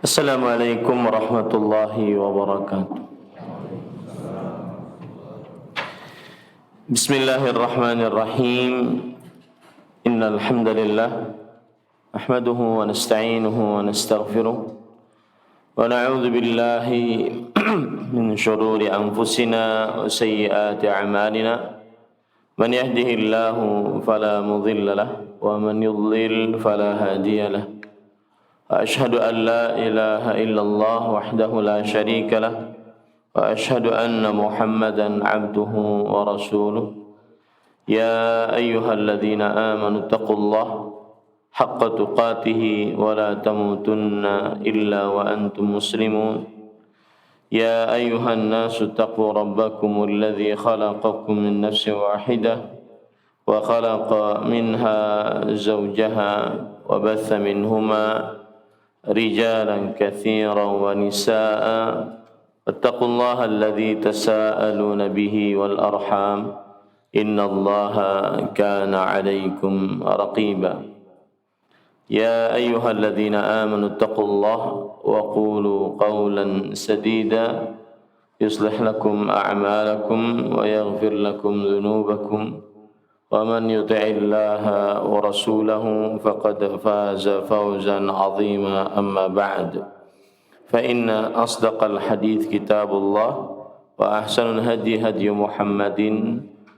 Assalamualaikum warahmatullahi wabarakatuh. Bismillahirrahmanirrahim. Innal hamdalillah nahmaduhu wa nasta'inuhu wa nastaghfiruh wa na'udzu billahi min shururi anfusina wa sayyiati a'malina. Man yahdihillahu fala mudilla lahu wa man yudlil fala hadiya lahu. أشهد أن لا إله إلا الله وحده لا شريك له وأشهد أن محمدا عبده ورسوله يا أيها الذين آمنوا اتقوا الله حق تقاته ولا تموتن إلا وأنتم مسلمون يا أيها الناس اتقوا ربكم الذي خلقكم من نفس واحدة وخلق منها زوجها وبث منهما رجالا كثيرا ونساء واتقوا الله الذي تساءلون به والأرحام إن الله كان عليكم رقيبا يا أيها الذين آمنوا اتقوا الله وقولوا قولا سديدا يصلح لكم أعمالكم ويغفر لكم ذنوبكم ومن يطع الله ورسوله فقد فاز فوزا عظيما أما بعد فإن أصدق الحديث كتاب الله وأحسن الهدي هدي محمد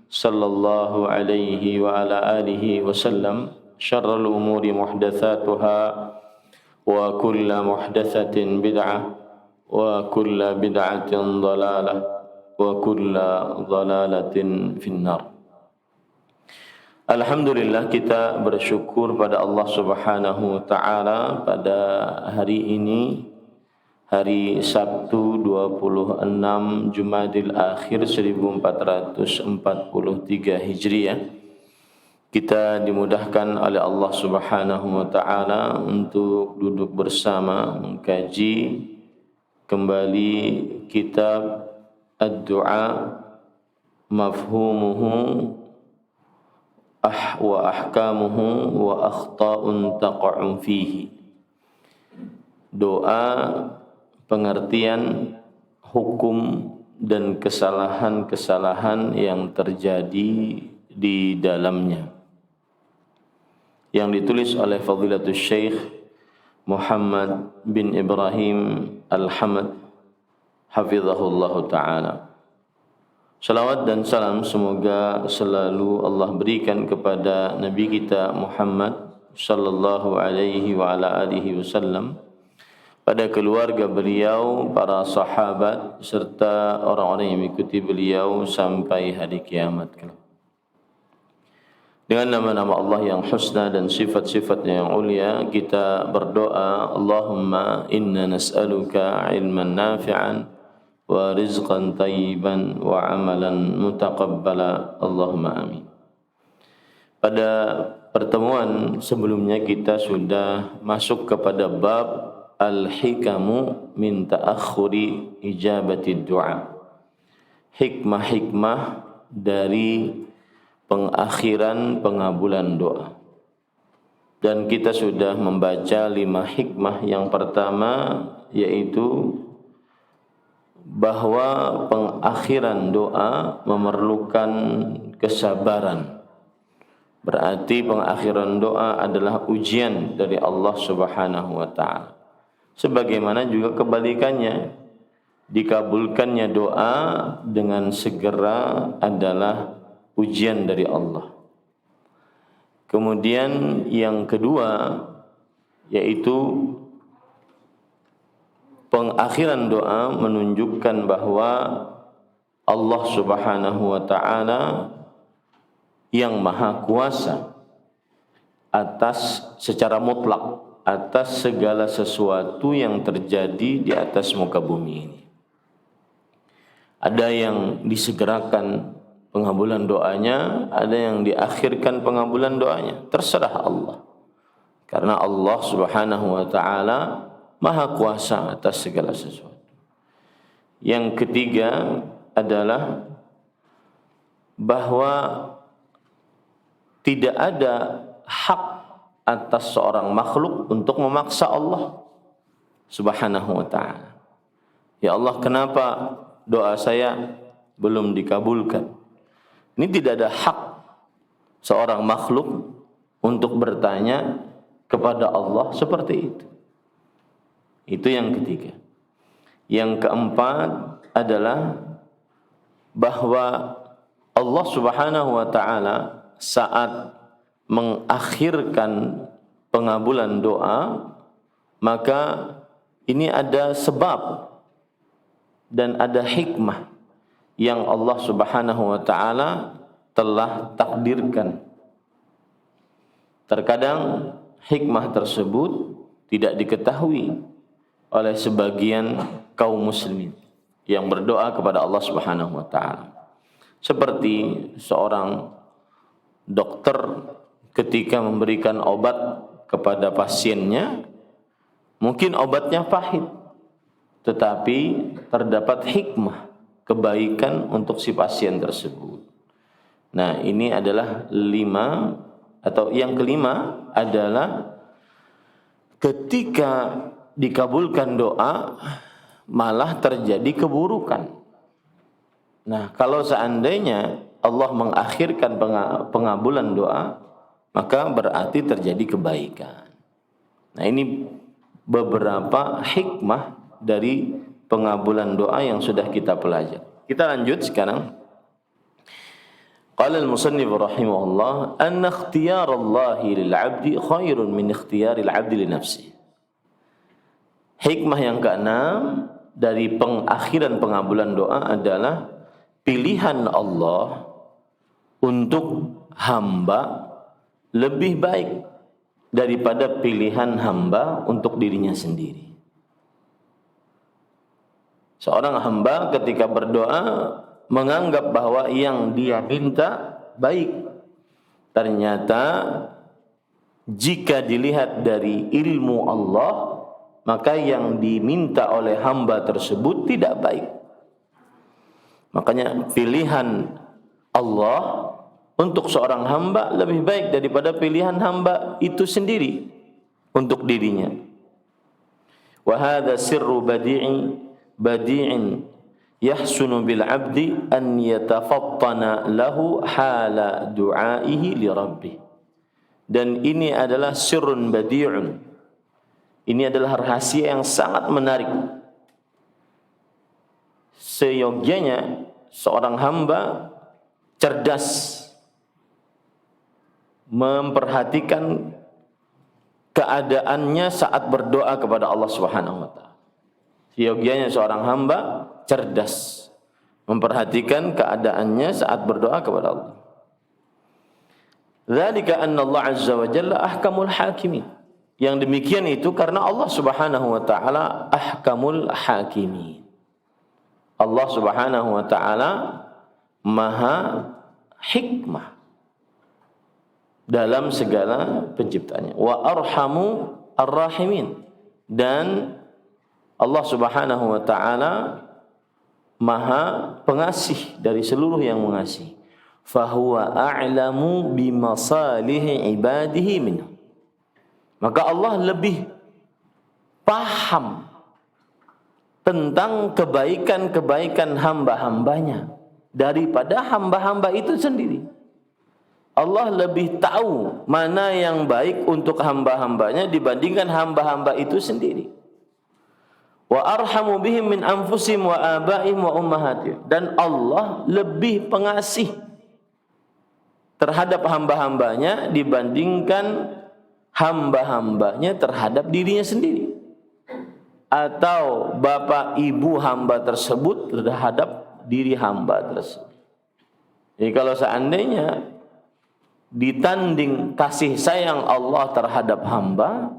صلى الله عليه وعلى آله وسلم شر الأمور محدثاتها وكل محدثة بدعة وكل بدعة ضلالة وكل ضلالة في النار. Alhamdulillah, kita bersyukur pada Allah Subhanahu wa taala pada hari ini, hari Sabtu 26 Jumadil Akhir 1443 Hijriah. Kita dimudahkan oleh Allah Subhanahu wa taala untuk duduk bersama mengkaji kembali kitab Ad-Du'a Mafhumuhu wa ahkamuhu wa akhta'un taqa'u fihi. Doa, pengertian, hukum dan kesalahan-kesalahan yang terjadi di dalamnya, yang ditulis oleh Fadilatul Syekh Muhammad bin Ibrahim Al-Hamad hafizahullahu ta'ala. Salawat dan salam semoga selalu Allah berikan kepada Nabi kita Muhammad sallallahu alaihi wa ala alihi wasallam, pada keluarga beliau, para sahabat serta orang-orang yang mengikuti beliau sampai hari kiamat kelak. Dengan nama-nama Allah yang husna dan sifat-sifatnya yang ulia, kita berdoa, Allahumma inna nas'aluka ilman nafi'an wa rizqan thayyiban wa amalan mutaqabbala. Allahumma amin. Pada pertemuan sebelumnya kita sudah masuk kepada bab al-hikamu min ta'akhuri ijabati du'a. Hikmah-hikmah dari pengakhiran pengabulan doa. Dan kita sudah membaca 5 hikmah. Yang pertama yaitu bahwa pengakhiran doa memerlukan kesabaran. Berarti pengakhiran doa adalah ujian dari Allah Subhanahu wa taala. Sebagaimana juga kebalikannya, dikabulkannya doa dengan segera adalah ujian dari Allah. Kemudian yang kedua yaitu pengakhiran doa menunjukkan bahwa Allah Subhanahu wa taala yang maha kuasa atas secara mutlak atas segala sesuatu yang terjadi di atas muka bumi ini. Ada yang disegerakan pengabulan doanya, ada yang diakhirkan pengabulan doanya, terserah Allah. Karena Allah Subhanahu wa taala maha kuasa atas segala sesuatu. Yang ketiga adalah bahwa tidak ada hak atas seorang makhluk untuk memaksa Allah Subhanahu wa taala. Ya Allah, kenapa doa saya belum dikabulkan? Ini tidak ada hak seorang makhluk untuk bertanya kepada Allah seperti itu. Itu yang ketiga. Yang keempat adalah bahwa Allah Subhanahu wa taala saat mengakhirkan pengabulan doa, maka ini ada sebab dan ada hikmah yang Allah Subhanahu wa taala telah takdirkan. Terkadang hikmah tersebut tidak diketahui oleh sebagian kaum muslimin yang berdoa kepada Allah Subhanahu wa taala. Seperti seorang dokter ketika memberikan obat kepada pasiennya, mungkin obatnya pahit, tetapi terdapat hikmah kebaikan untuk si pasien tersebut. Nah, ini adalah 5, atau yang kelima adalah ketika dikabulkan doa malah terjadi keburukan. Nah, kalau seandainya Allah mengakhirkan pengabulan doa, maka berarti terjadi kebaikan. Nah, ini beberapa hikmah dari pengabulan doa yang sudah kita pelajari. Kita lanjut sekarang. Qala al-musannif rahimahullah, anna ikhtiyar Allah lil 'abdi khairun min ikhtiyar al-'abdi li nafsihi. Hikmah yang keenam dari pengakhiran pengabulan doa adalah pilihan Allah untuk hamba lebih baik daripada pilihan hamba untuk dirinya sendiri. Seorang hamba ketika berdoa menganggap bahwa yang dia minta baik. Ternyata jika dilihat dari ilmu Allah, maka yang diminta oleh hamba tersebut tidak baik. Makanya pilihan Allah untuk seorang hamba lebih baik daripada pilihan hamba itu sendiri untuk dirinya. Wa hadza sirru badi'in yahsunu bil 'abdi an yatafattana lahu hala du'aihi li rabbih. Dan ini adalah sirrun badi'un. Ini adalah rahasia yang sangat menarik. Seyogyanya seorang hamba cerdas memperhatikan keadaannya saat berdoa kepada Allah Subhanahu wa taala. Seyogyanya seorang hamba cerdas memperhatikan keadaannya saat berdoa kepada Allah. Dzalika anna Allah azza wa jalla ahkamul hakimin. Yang demikian itu karena Allah Subhanahu wa taala ahkamul hakimin. Allah Subhanahu wa taala maha hikmah dalam segala penciptanya. Wa arhamu ar-rahimin, dan Allah Subhanahu wa taala maha pengasih dari seluruh yang mengasihi. Fahuwa a'lamu bimasalihi ibadihi minhu. Maka Allah lebih paham tentang kebaikan-kebaikan hamba-hambanya daripada hamba-hamba itu sendiri. Allah lebih tahu mana yang baik untuk hamba-hambanya dibandingkan hamba-hamba itu sendiri. Wa arhamu bihim min anfusihim wa abaihim wa ummahatihim. Dan Allah lebih pengasih terhadap hamba-hambanya dibandingkan hamba-hambanya terhadap dirinya sendiri, atau bapak ibu hamba tersebut terhadap diri hamba tersebut. Jadi kalau seandainya ditanding kasih sayang Allah terhadap hamba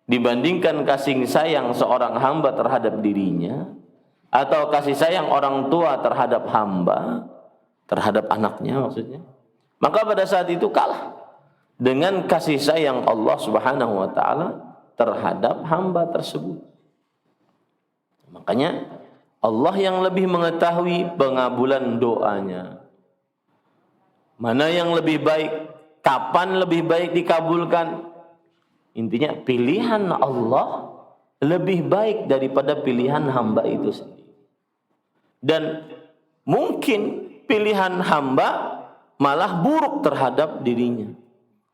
dibandingkan kasih sayang seorang hamba terhadap dirinya, atau kasih sayang orang tua terhadap hamba, terhadap anaknya maksudnya, maka pada saat itu kalah dengan kasih sayang Allah Subhanahu wa taala terhadap hamba tersebut. Makanya Allah yang lebih mengetahui pengabulan doanya, mana yang lebih baik, kapan lebih baik dikabulkan. Intinya pilihan Allah lebih baik daripada pilihan hamba itu sendiri. Dan mungkin pilihan hamba malah buruk terhadap dirinya.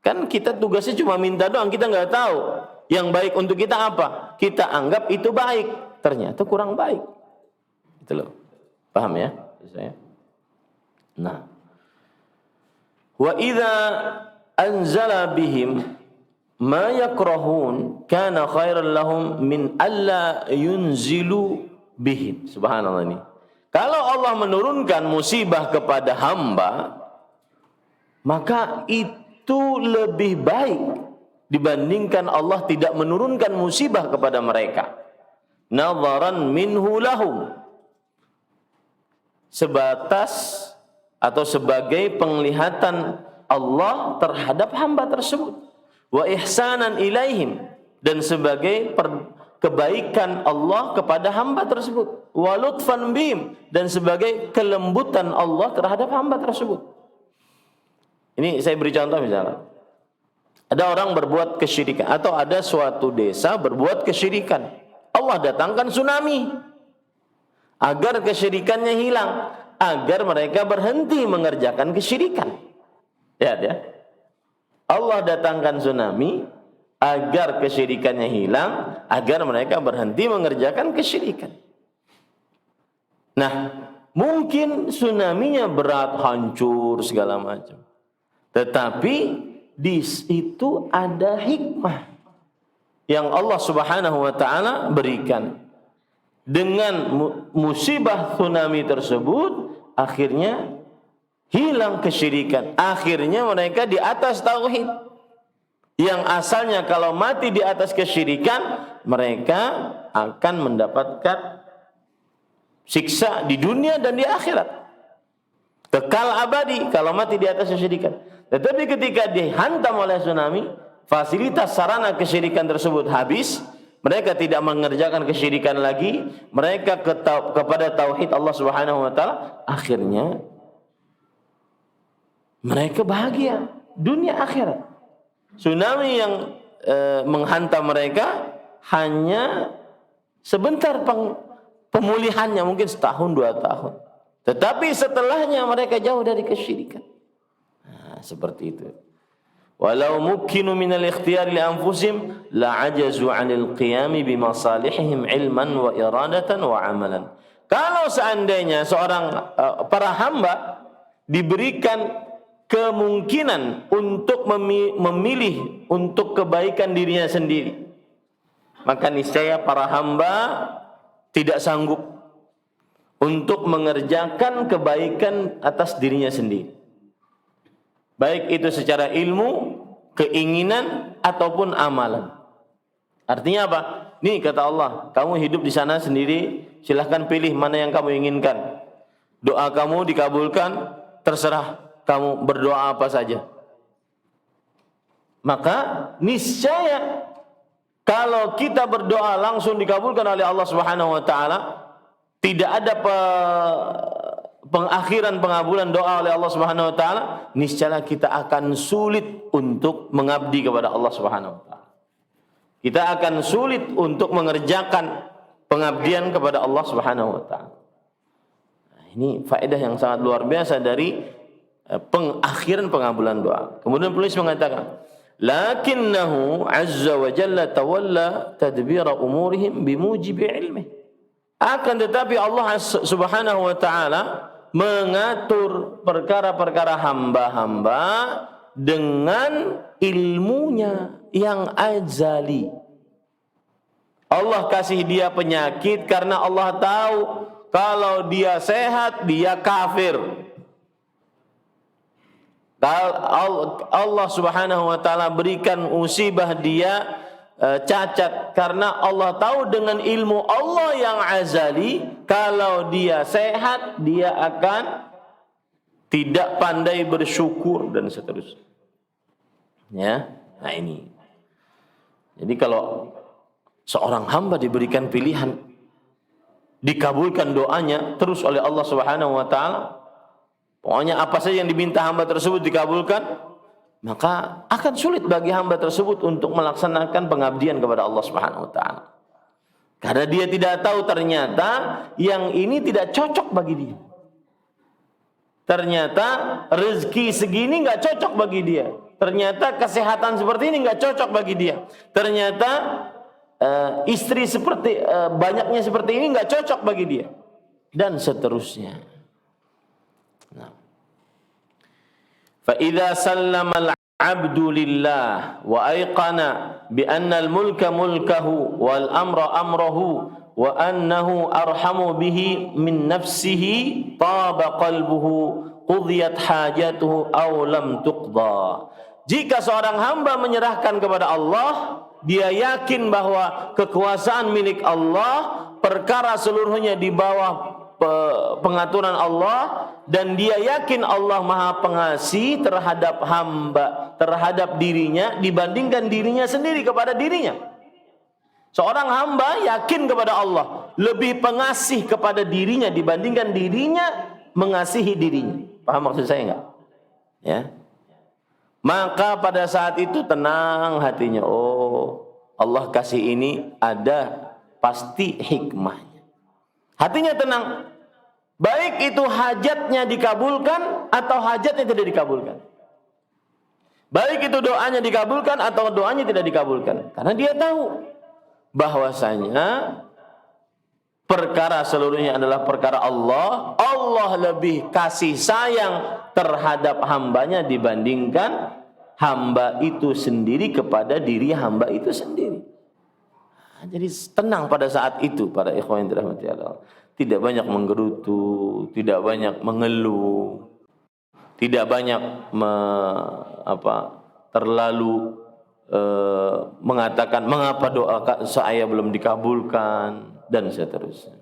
Kan kita tugasnya cuma minta doang, kita nggak tahu yang baik untuk kita apa. Kita anggap itu baik, ternyata kurang baik. Itu loh. Paham ya? Saya. Nah, wa idza anzala bihim ma yakrahun kana khairan lahum min alla yunzilu bihim. Subhanallah ini. Kalau Allah menurunkan musibah kepada hamba, maka itu lebih baik dibandingkan Allah tidak menurunkan musibah kepada mereka. Nadharan minhu lahum, sebatas atau sebagai penglihatan Allah terhadap hamba tersebut, wa ihsanan ilaihim, dan sebagai kebaikan Allah kepada hamba tersebut, wa lutfan bihim, dan sebagai kelembutan Allah terhadap hamba tersebut. Ini saya beri contoh misalnya, ada orang berbuat kesyirikan, atau ada suatu desa berbuat kesyirikan, Allah datangkan tsunami agar kesyirikannya hilang, agar mereka berhenti mengerjakan kesyirikan. Lihat ya, Allah datangkan tsunami agar kesyirikannya hilang, agar mereka berhenti mengerjakan kesyirikan. Nah, mungkin tsunaminya berat, hancur segala macam, tetapi di situ ada hikmah yang Allah Subhanahu wa taala berikan. Dengan musibah tsunami tersebut akhirnya hilang kesyirikan, akhirnya mereka di atas tauhid. Yang asalnya kalau mati di atas kesyirikan, mereka akan mendapatkan siksa di dunia dan di akhirat, kekal abadi kalau mati di atas kesyirikan. Tetapi ketika dihantam oleh tsunami, fasilitas sarana kesyirikan tersebut habis, mereka tidak mengerjakan kesyirikan lagi, mereka kepada tauhid Allah Subhanahu wa taala, akhirnya mereka bahagia dunia akhirat. Tsunami yang menghantam mereka hanya sebentar pemulihannya, mungkin setahun 2 tahun. Tetapi setelahnya mereka jauh dari kesyirikan. Nah, seperti itu. Walau mukkinu minal ikhtiyari li anfusihim la'ajazu 'anil qiyami bimasalihihim ilman wa iradatan wa amalan. Kalau seandainya seorang para hamba diberikan kemungkinan untuk memilih untuk kebaikan dirinya sendiri, maka niscaya para hamba tidak sanggup untuk mengerjakan kebaikan atas dirinya sendiri, baik itu secara ilmu, keinginan, ataupun amalan. Artinya apa? Nih kata Allah, kamu hidup di sana sendiri, Silahkan pilih mana yang kamu inginkan. Doa kamu dikabulkan, terserah kamu berdoa apa saja. Maka niscaya kalau kita berdoa langsung dikabulkan oleh Allah Subhanahu wa taala, tidak ada pengakhiran pengabulan doa oleh Allah Subhanahu wa taala, niscaya kita akan sulit untuk mengabdi kepada Allah Subhanahu wa taala. Kita akan sulit untuk mengerjakan pengabdian kepada Allah Subhanahu wa taala. Nah, ini faedah yang sangat luar biasa dari pengakhiran pengabulan doa. Kemudian penulis mengatakan, lakinnahu azza wa jalla tawalla tadbira umurihim bimujibi ilmih. Akan tetapi Allah Subhanahu wa taala mengatur perkara-perkara hamba-hamba dengan ilmunya yang azali. Allah kasih dia penyakit karena Allah tahu kalau dia sehat dia kafir. Allah Subhanahu wa taala berikan musibah dia cacat karena Allah tahu dengan ilmu Allah yang azali kalau dia sehat dia akan tidak pandai bersyukur dan seterusnya. Ya, nah ini. Jadi kalau seorang hamba diberikan pilihan, dikabulkan doanya terus oleh Allah Subhanahu wa taala, pokoknya apa saja yang diminta hamba tersebut dikabulkan, maka akan sulit bagi hamba tersebut untuk melaksanakan pengabdian kepada Allah Subhanahu wa taala. Karena dia tidak tahu ternyata yang ini tidak cocok bagi dia. Ternyata rezeki segini enggak cocok bagi dia. Ternyata kesehatan seperti ini enggak cocok bagi dia. Ternyata istri seperti banyaknya seperti ini enggak cocok bagi dia. Dan seterusnya. Nah. Fa idza sallama al-'abdu lillah wa ayqana bi anna al-mulka mulkahu wal amra amrahu wa annahu arhamu bihi min nafsihi taba qalbuhu qudiyat hajatuhu aw lam tuqda. Jika seorang hamba menyerahkan kepada Allah, dia yakin bahwa kekuasaan milik Allah, perkara seluruhnya di bawah pengaturan Allah, dan dia yakin Allah Maha Pengasih terhadap hamba, terhadap dirinya dibandingkan dirinya sendiri kepada dirinya. Seorang hamba yakin kepada Allah, lebih pengasih kepada dirinya dibandingkan dirinya mengasihi dirinya. Paham maksud saya enggak? Ya. Maka pada saat itu tenang hatinya. Oh, Allah kasih ini ada pasti hikmahnya. Hatinya tenang. Baik itu hajatnya dikabulkan atau hajatnya tidak dikabulkan. Baik itu doanya dikabulkan atau doanya tidak dikabulkan. Karena dia tahu bahwasanya perkara seluruhnya adalah perkara Allah. Allah lebih kasih sayang terhadap hambanya dibandingkan hamba itu sendiri kepada diri hamba itu sendiri. Jadi tenang pada saat itu para ikhwan yang dirahmati Allah. Tidak banyak menggerutu, tidak banyak mengeluh, tidak banyak terlalu mengatakan mengapa doa saya belum dikabulkan dan seterusnya.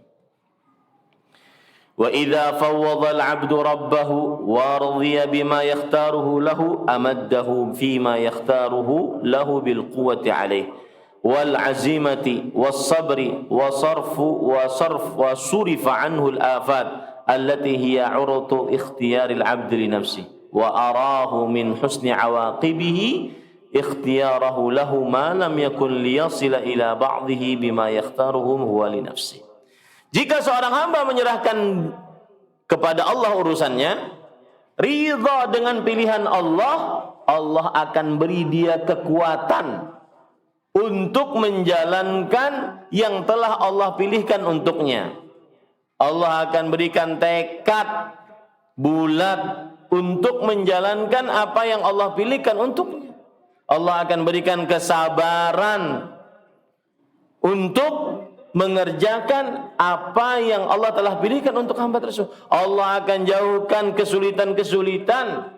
Wa idza fawwadha al-'abdu rabbahu wa radiya bima yakhtaruhu lahu amaddahu fima yakhtaruhu lahu bil quwwati 'alayhi wal 'azimati was sabri wa surifa 'anhu al-afat allati hiya 'uratu ikhtiyaril 'abdi li nafsihi wa arahu min husni 'awaqibihi ikhtiyarahu lahu ma lam yakun liyasila ila ba'dihi bima yakhtaruhu huwa li nafsi. Jika seorang hamba menyerahkan kepada Allah urusannya, ridha dengan pilihan Allah, Allah akan beri dia kekuatan untuk menjalankan yang telah Allah pilihkan untuknya. Allah akan berikan tekad bulat untuk menjalankan apa yang Allah pilihkan untuknya. Allah akan berikan kesabaran untuk mengerjakan apa yang Allah telah pilihkan untuk hamba tersebut. Allah akan jauhkan kesulitan-kesulitan,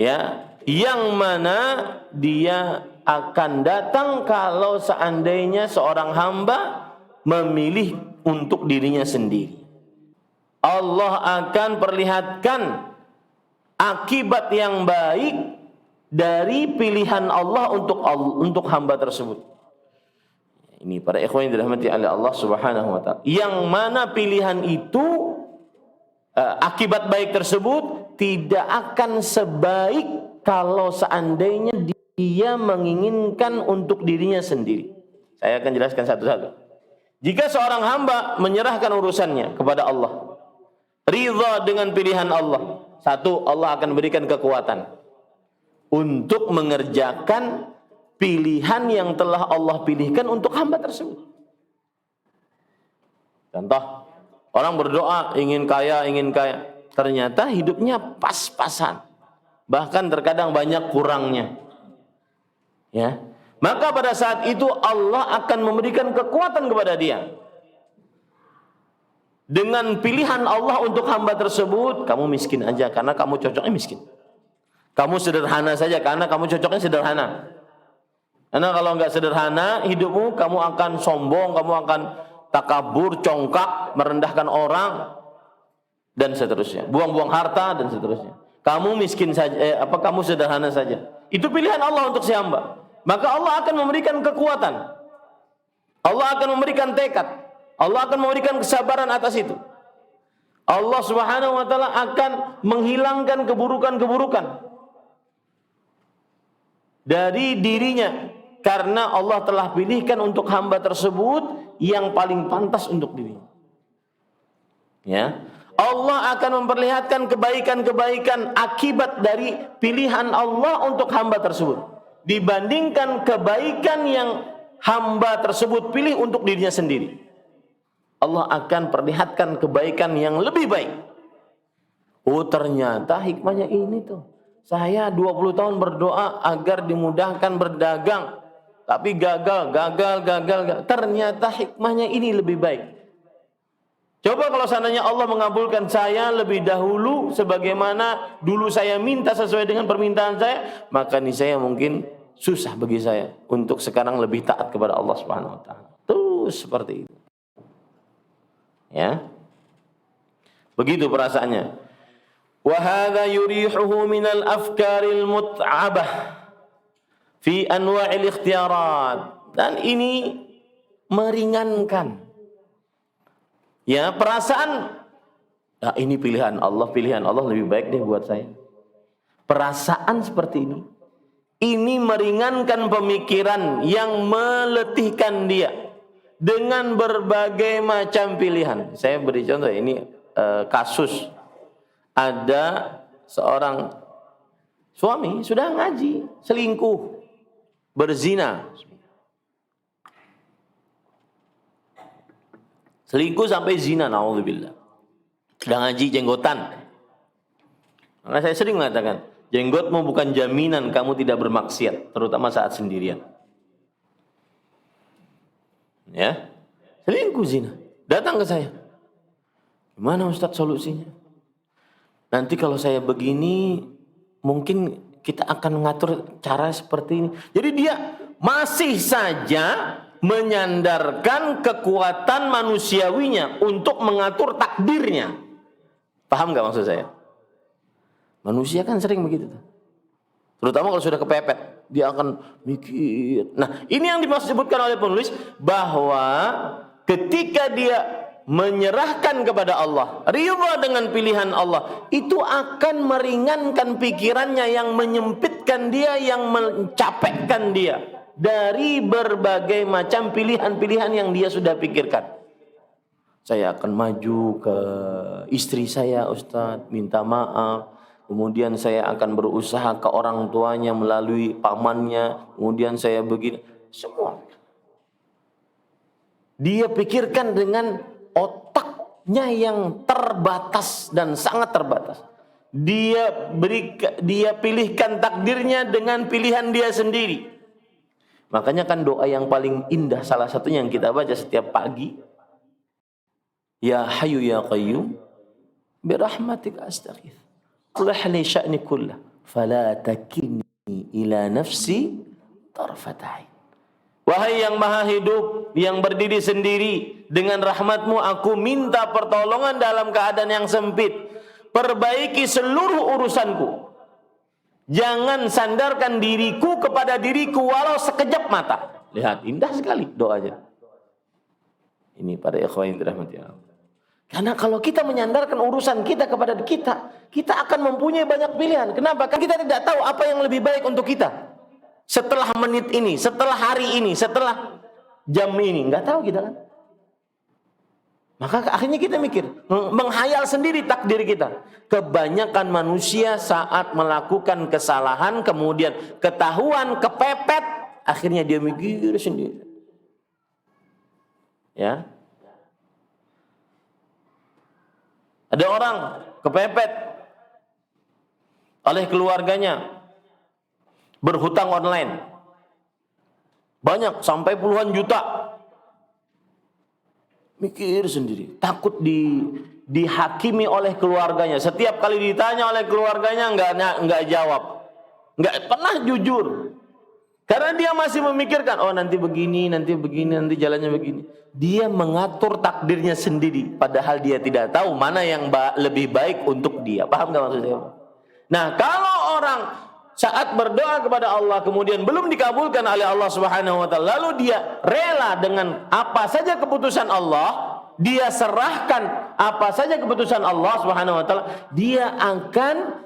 ya, yang mana dia akan datang kalau seandainya seorang hamba memilih untuk dirinya sendiri. Allah akan perlihatkan akibat yang baik dari pilihan Allah untuk hamba tersebut. Ini para ikhwan yang dirahmati oleh Allah Subhanahu wa taala. Yang mana pilihan itu akibat baik tersebut tidak akan sebaik kalau seandainya dia menginginkan untuk dirinya sendiri. Saya akan jelaskan satu-satu. Jika seorang hamba menyerahkan urusannya kepada Allah, ridha dengan pilihan Allah, satu, Allah akan berikan kekuatan untuk mengerjakan pilihan yang telah Allah pilihkan untuk hamba tersebut. Contoh, orang berdoa ingin kaya, ternyata hidupnya pas-pasan, bahkan terkadang banyak kurangnya. Ya, maka pada saat itu Allah akan memberikan kekuatan kepada dia. Dengan pilihan Allah untuk hamba tersebut, kamu miskin aja karena kamu cocoknya miskin. Kamu sederhana saja karena kamu cocoknya sederhana. Karena kalau enggak sederhana hidupmu, kamu akan sombong, kamu akan takabur, congkak, merendahkan orang dan seterusnya. Buang-buang harta dan seterusnya. Kamu miskin saja, kamu sederhana saja. Itu pilihan Allah untuk si hamba. Maka Allah akan memberikan kekuatan. Allah akan memberikan tekad. Allah akan memberikan kesabaran atas itu. Allah Subhanahu wa taala akan menghilangkan keburukan-keburukan dari dirinya karena Allah telah pilihkan untuk hamba tersebut yang paling pantas untuk dirinya. Ya. Allah akan memperlihatkan kebaikan-kebaikan akibat dari pilihan Allah untuk hamba tersebut dibandingkan kebaikan yang hamba tersebut pilih untuk dirinya sendiri. Allah akan perlihatkan kebaikan yang lebih baik. Oh, ternyata hikmahnya ini tuh. Saya 20 tahun berdoa agar dimudahkan berdagang, tapi gagal. Ternyata hikmahnya ini lebih baik. Coba kalau seandainya Allah mengabulkan saya lebih dahulu sebagaimana dulu saya minta sesuai dengan permintaan saya, maka nih saya mungkin susah bagi saya untuk sekarang lebih taat kepada Allah Subhanahu wa taala. Terus seperti itu. Ya. Begitu perasaannya. Wa hadza yurihuhu minal afkaril mut'abah fi anwa'il ikhtiyarat. Dan ini meringankan. Ya, perasaan ini pilihan Allah lebih baik deh buat saya. Perasaan seperti ini meringankan pemikiran yang meletihkan dia dengan berbagai macam pilihan. Saya beri contoh, ini kasus ada seorang suami sudah ngaji, selingkuh, berzina. Selingkuh sampai zina, naudzubillah. Sudah ngaji jenggotan. Maka saya sering mengatakan, jenggotmu bukan jaminan kamu tidak bermaksiat, terutama saat sendirian. Ya, selingkuh, zina, datang ke saya. Gimana Ustadz solusinya? Nanti kalau saya begini, mungkin kita akan mengatur cara seperti ini. Jadi dia masih saja menyandarkan kekuatan manusiawinya untuk mengatur takdirnya. Paham nggak maksud saya? Manusia kan sering begitu. Terutama kalau sudah kepepet, dia akan mikir. Nah, ini yang disebutkan oleh penulis bahwa ketika dia menyerahkan kepada Allah, ridha dengan pilihan Allah, itu akan meringankan pikirannya yang menyempitkan dia, yang mencapekkan dia dari berbagai macam pilihan-pilihan yang dia sudah pikirkan. Saya akan maju ke istri saya, Ustadz, minta maaf. Kemudian saya akan berusaha ke orang tuanya melalui pamannya. Kemudian saya begini. Semua. Dia pikirkan dengan otaknya yang terbatas dan sangat terbatas. Dia pilihkan takdirnya dengan pilihan dia sendiri. Makanya kan doa yang paling indah salah satunya yang kita baca setiap pagi, Ya Hayyu Ya Qayyum birahmatika astaghits aslih li sya'ni kullah fala takilni ila nafsi tarfat ain. Wahai yang maha hidup, yang berdiri sendiri, dengan rahmat-Mu aku minta pertolongan dalam keadaan yang sempit. Perbaiki seluruh urusanku. Jangan sandarkan diriku kepada diriku walau sekejap mata. Lihat, indah sekali doanya. Ini para ikhwan yang dirahmati Allah. Karena kalau kita menyandarkan urusan kita kepada kita, kita akan mempunyai banyak pilihan. Kenapa? Karena kita tidak tahu apa yang lebih baik untuk kita. Setelah menit ini, setelah hari ini, setelah jam ini, nggak tahu kita kan. Maka akhirnya kita mikir, menghayal sendiri takdir kita. Kebanyakan manusia saat melakukan kesalahan, kemudian ketahuan, kepepet, akhirnya dia mikir sendiri. Ya, ada orang kepepet oleh keluarganya, berhutang online banyak sampai puluhan juta, mikir sendiri, takut dihakimi oleh keluarganya. Setiap kali ditanya oleh keluarganya nggak jawab, nggak pernah jujur, karena dia masih memikirkan, oh nanti begini, nanti jalannya begini. Dia mengatur takdirnya sendiri, padahal dia tidak tahu mana yang lebih baik untuk dia. Paham nggak maksud saya? Nah, kalau orang saat berdoa kepada Allah kemudian belum dikabulkan oleh Allah Subhanahu wa taala, lalu dia rela dengan apa saja keputusan Allah, dia serahkan apa saja keputusan Allah Subhanahu wa taala, dia akan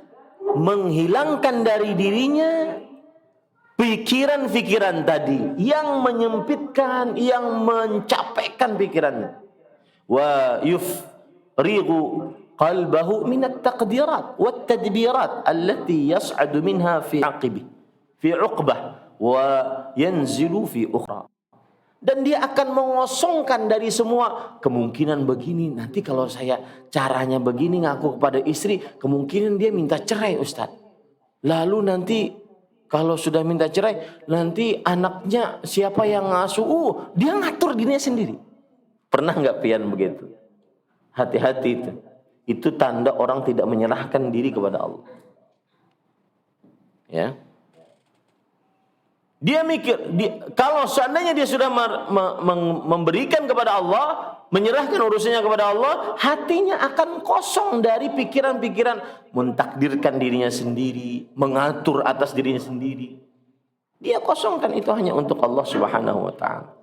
menghilangkan dari dirinya pikiran-pikiran tadi yang menyempitkan, yang mencapekkan pikirannya. Wa yufrigu qalbahu min at-taqdirat wat tadbirat allati yas'adu minha fi uqbah wa yanzilu fi ukhra. Dan dia akan mengosongkan dari semua kemungkinan begini, nanti kalau saya caranya begini ngaku kepada istri, kemungkinan dia minta cerai, Ustaz. Lalu nanti kalau sudah minta cerai, nanti anaknya siapa yang ngasuh? Dia ngatur dirinya sendiri. Pernah nggak pian begitu? Hati-hati itu. Itu tanda orang tidak menyerahkan diri kepada Allah. Ya. Dia mikir, kalau seandainya dia sudah memberikan kepada Allah, menyerahkan urusannya kepada Allah, hatinya akan kosong dari pikiran-pikiran mentakdirkan dirinya sendiri, mengatur atas dirinya sendiri. Dia kosongkan itu hanya untuk Allah Subhanahu wa taala.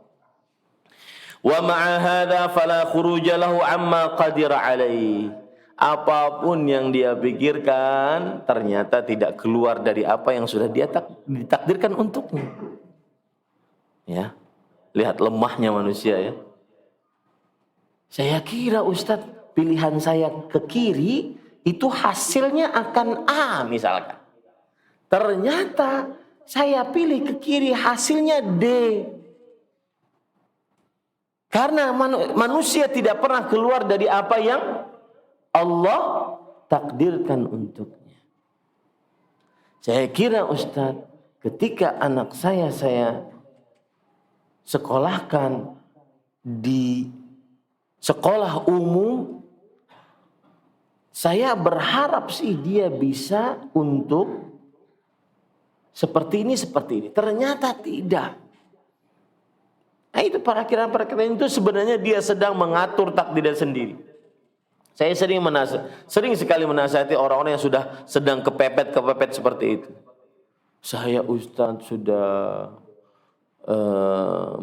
Wa ma'a hadza fala khuruja lahu amma qadira alaihi. Apapun yang dia pikirkan ternyata tidak keluar dari apa yang sudah dia ditakdirkan untuknya. Ya. Lihat lemahnya manusia ya. Saya kira Ustadz, pilihan saya ke kiri itu hasilnya akan A misalkan. Ternyata saya pilih ke kiri hasilnya D. Karena manusia tidak pernah keluar dari apa yang Allah takdirkan untuknya. Saya kira Ustadz, ketika anak saya sekolahkan di sekolah umum, saya berharap sih dia bisa untuk seperti ini. Ternyata tidak. Nah itu parakiran itu sebenarnya dia sedang mengatur takdirnya sendiri. Saya sering sekali menasihati orang-orang yang sudah sedang kepepet seperti itu. Saya Ustadz sudah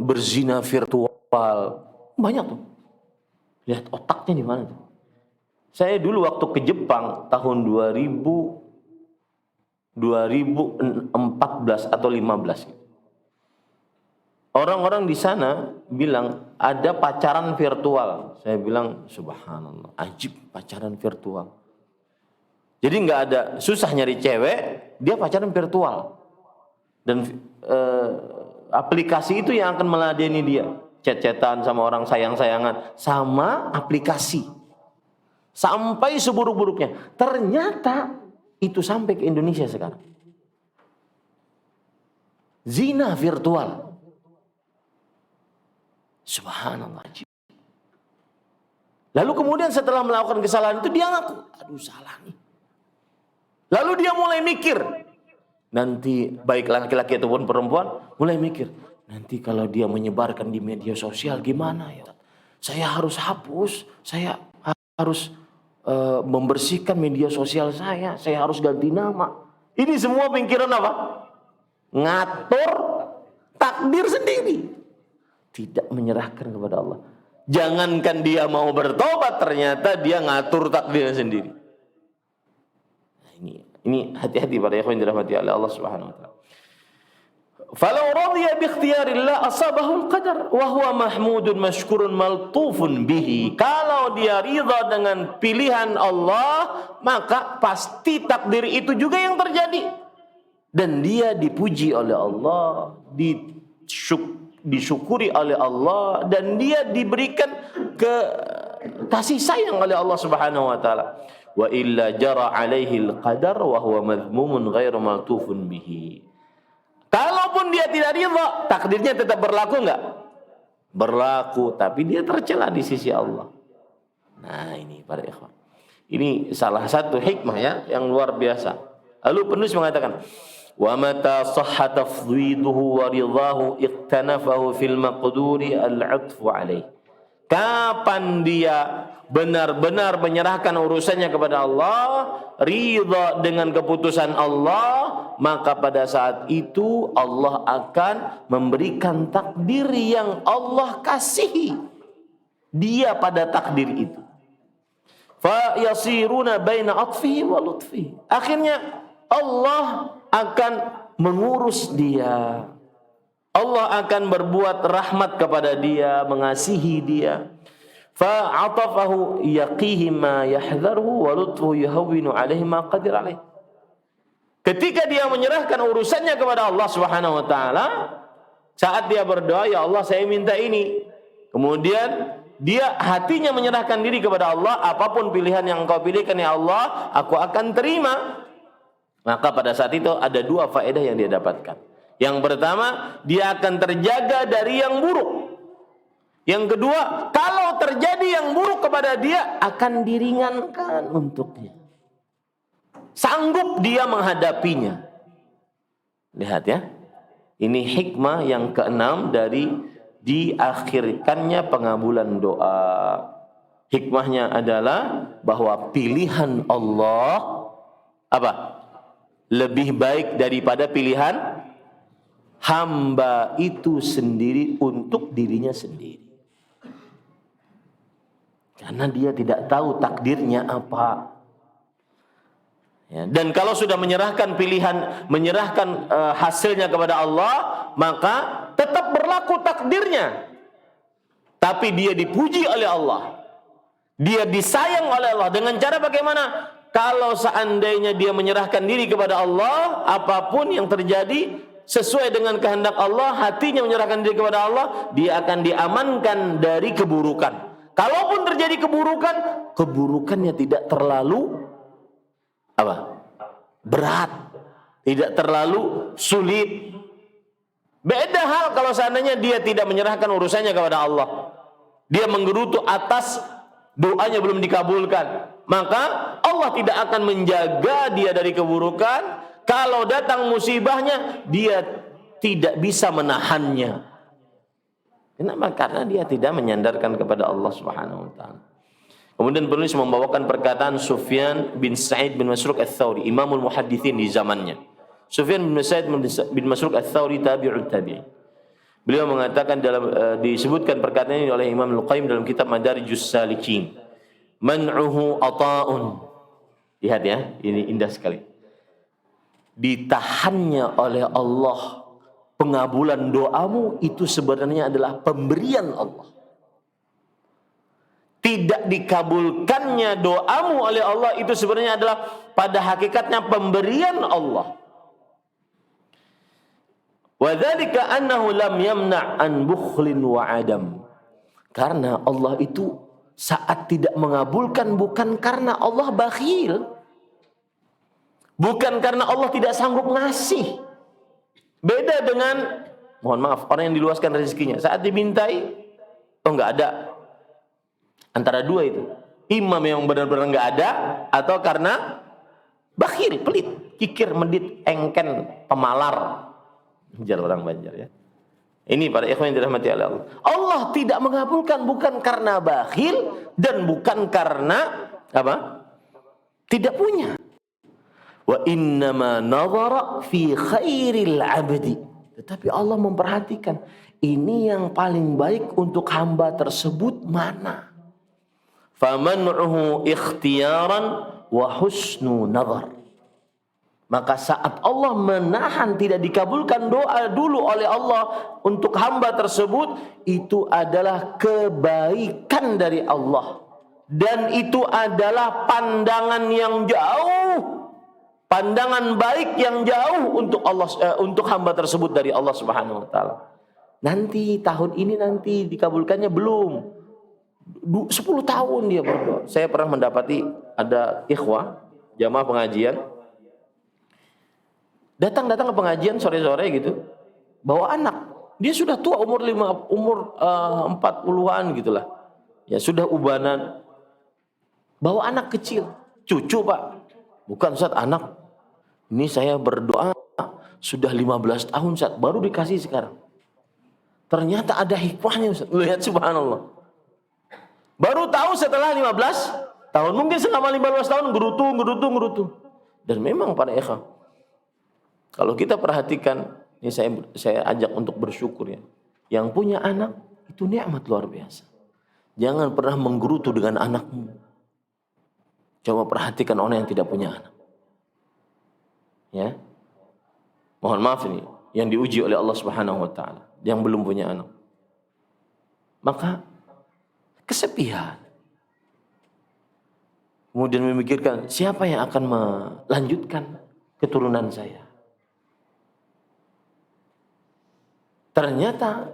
berzina virtual. Banyak tuh. Lihat otaknya di mana tuh. Saya dulu waktu ke Jepang tahun 2014 atau 15. Orang-orang di sana bilang ada pacaran virtual. Saya bilang subhanallah, ajib pacaran virtual. Jadi nggak ada, susah nyari cewek, dia pacaran virtual. Dan aplikasi itu yang akan meladeni dia. Chat-chatan sama orang sayang-sayangan, sama aplikasi. Sampai seburuk-buruknya. Ternyata itu sampai ke Indonesia sekarang. Zina virtual. Subhanallah. Lalu kemudian setelah melakukan kesalahan itu dia ngaku, aduh salah nih. Lalu dia mulai mikir. Nanti baik laki-laki ataupun perempuan mulai mikir, Nanti kalau dia menyebarkan di media sosial gimana ya? Saya harus hapus, saya harus membersihkan media sosial saya harus ganti nama. Ini semua pikiran apa? Ngatur takdir sendiri. Tidak menyerahkan kepada Allah. Jangankan dia mau bertobat, ternyata dia ngatur takdirnya sendiri. Nah, ini hati-hati para ikhwan yang dirahmati oleh Allah Subhanahu wa taala. Falau radiya bi ikhtiyarillah asabahu al-qadar wa huwa mahmudun mashkurun maltufun bihi. Kalau dia ridha dengan pilihan Allah, maka pasti takdir itu juga yang terjadi. Dan dia dipuji oleh Allah, disyukuri oleh Allah, dan dia diberikan kasih sayang oleh Allah Subhanahu wa taala. Wa illa jara alaihi al-qadar wa huwa madhmumun ghairu maltufun bihi. Kalaupun dia tidak ridha, takdirnya tetap berlaku enggak? Berlaku, tapi dia tercela di sisi Allah. Nah, ini para ikhwan. Ini salah satu hikmah ya yang luar biasa. Lalu penulis mengatakan, wa mata sahha tafdhiduhu wa ridahu iqtanafahu fil maqduri al-'atfu alaih. Kapan dia benar-benar menyerahkan urusannya kepada Allah, ridha dengan keputusan Allah, maka pada saat itu Allah akan memberikan takdir yang Allah kasihi dia pada takdir itu. Fa yasiruna baina atfihi wa lutfihi. Akhirnya Allah akan mengurus dia. Allah akan berbuat rahmat kepada dia, mengasihi dia. Fa'atafahu yaqihi ma yahdharuhu wa lutfuhu yahwinu alaihi ma qadir alaih. Ketika dia menyerahkan urusannya kepada Allah Subhanahu wa taala, saat dia berdoa, ya Allah saya minta ini. Kemudian dia hatinya menyerahkan diri kepada Allah, apapun pilihan yang Engkau pilihkan ya Allah, aku akan terima. Maka pada saat itu ada dua faedah yang dia dapatkan. Yang pertama, dia akan terjaga dari yang buruk. Yang kedua, kalau terjadi yang buruk kepada dia, akan diringankan untuknya. Sanggup dia menghadapinya. Lihat ya. Ini hikmah yang keenam dari diakhirkannya pengabulan doa. Hikmahnya adalah bahwa pilihan Allah apa? Lebih baik daripada pilihan hamba itu sendiri untuk dirinya sendiri. Karena dia tidak tahu takdirnya apa. Ya, dan kalau sudah menyerahkan pilihan, menyerahkan hasilnya kepada Allah, maka tetap berlaku takdirnya. Tapi dia dipuji oleh Allah. Dia disayang oleh Allah. Dengan cara bagaimana? Kalau seandainya dia menyerahkan diri kepada Allah, apapun yang terjadi sesuai dengan kehendak Allah, hatinya menyerahkan diri kepada Allah, dia akan diamankan dari keburukan. Kalaupun terjadi keburukan, keburukannya tidak terlalu berat, tidak terlalu sulit. Beda hal kalau seandainya dia tidak menyerahkan urusannya kepada Allah, dia menggerutu atas doanya belum dikabulkan, maka Allah tidak akan menjaga dia dari keburukan. Kalau datang musibahnya, dia tidak bisa menahannya. Kenapa? Karena dia tidak menyandarkan kepada Allah Subhanahu wa taala. Kemudian penulis membawakan perkataan Sufyan bin Sa'id bin Masruq Ats-Tsauri, Imamul Muhadditsin di zamannya. Sufyan bin Sa'id bin Masruq Ats-Tsauri tabi'ut tabi'in. Beliau mengatakan dalam disebutkan perkataan ini oleh Imam Al-Qayyim dalam kitab Madarijus Salikin. Man'uhu ata'un. Lihat ya, ini indah sekali. Ditahannya oleh Allah pengabulan doamu itu sebenarnya adalah pemberian Allah. Tidak dikabulkannya doamu oleh Allah itu sebenarnya adalah pada hakikatnya pemberian Allah. Wa dzalika annahu lam yamna' an bukhlin wa adam. Karena Allah itu saat tidak mengabulkan bukan karena Allah bakhil. Bukan karena Allah tidak sanggup ngasih. Beda dengan, mohon maaf, orang yang diluaskan rezekinya. Saat dimintai, enggak ada. Antara dua itu. Imam yang benar-benar enggak ada, atau karena bakhil, pelit, kikir, medit, engken, pemalar. Jar orang Banjar ya. Ini para ikhwan yang dirahmati Allah. Allah tidak mengabulkan bukan karena bakhil dan bukan karena apa? Tidak punya. Wa innama nadhara fi khairil abdi. Tetapi Allah memperhatikan ini yang paling baik untuk hamba tersebut mana. Faman'uhu ikhtiyaran wa husnu nadhar. Maka saat Allah menahan tidak dikabulkan doa dulu oleh Allah untuk hamba tersebut, itu adalah kebaikan dari Allah. Dan itu adalah pandangan yang jauh, pandangan baik yang jauh untuk Allah, untuk hamba tersebut dari Allah Subhanahu wa taala. Nanti tahun ini nanti dikabulkannya belum. 10 tahun dia berdoa. Saya pernah mendapati ada ikhwah jamaah pengajian datang ke pengajian sore-sore gitu, bawa anak. Dia sudah tua, umur 40-an gitulah. Ya sudah ubanan. Bawa anak kecil, cucu Pak. Bukan Ustaz, anak. Ini saya berdoa sudah 15 tahun Ustaz, baru dikasih sekarang. Ternyata ada hikmahnya Ustaz. Lihat subhanallah. Baru tahu setelah 15 tahun, mungkin selama 15 tahun gerutu. Dan memang para ikhwan, kalau kita perhatikan, ini saya ajak untuk bersyukur ya. Yang punya anak itu nikmat luar biasa. Jangan pernah menggerutu dengan anakmu. Coba perhatikan orang yang tidak punya anak. Ya. Mohon maaf ini yang diuji oleh Allah Subhanahu wa taala, yang belum punya anak. Maka kesepian. Kemudian memikirkan siapa yang akan melanjutkan keturunan saya. Ternyata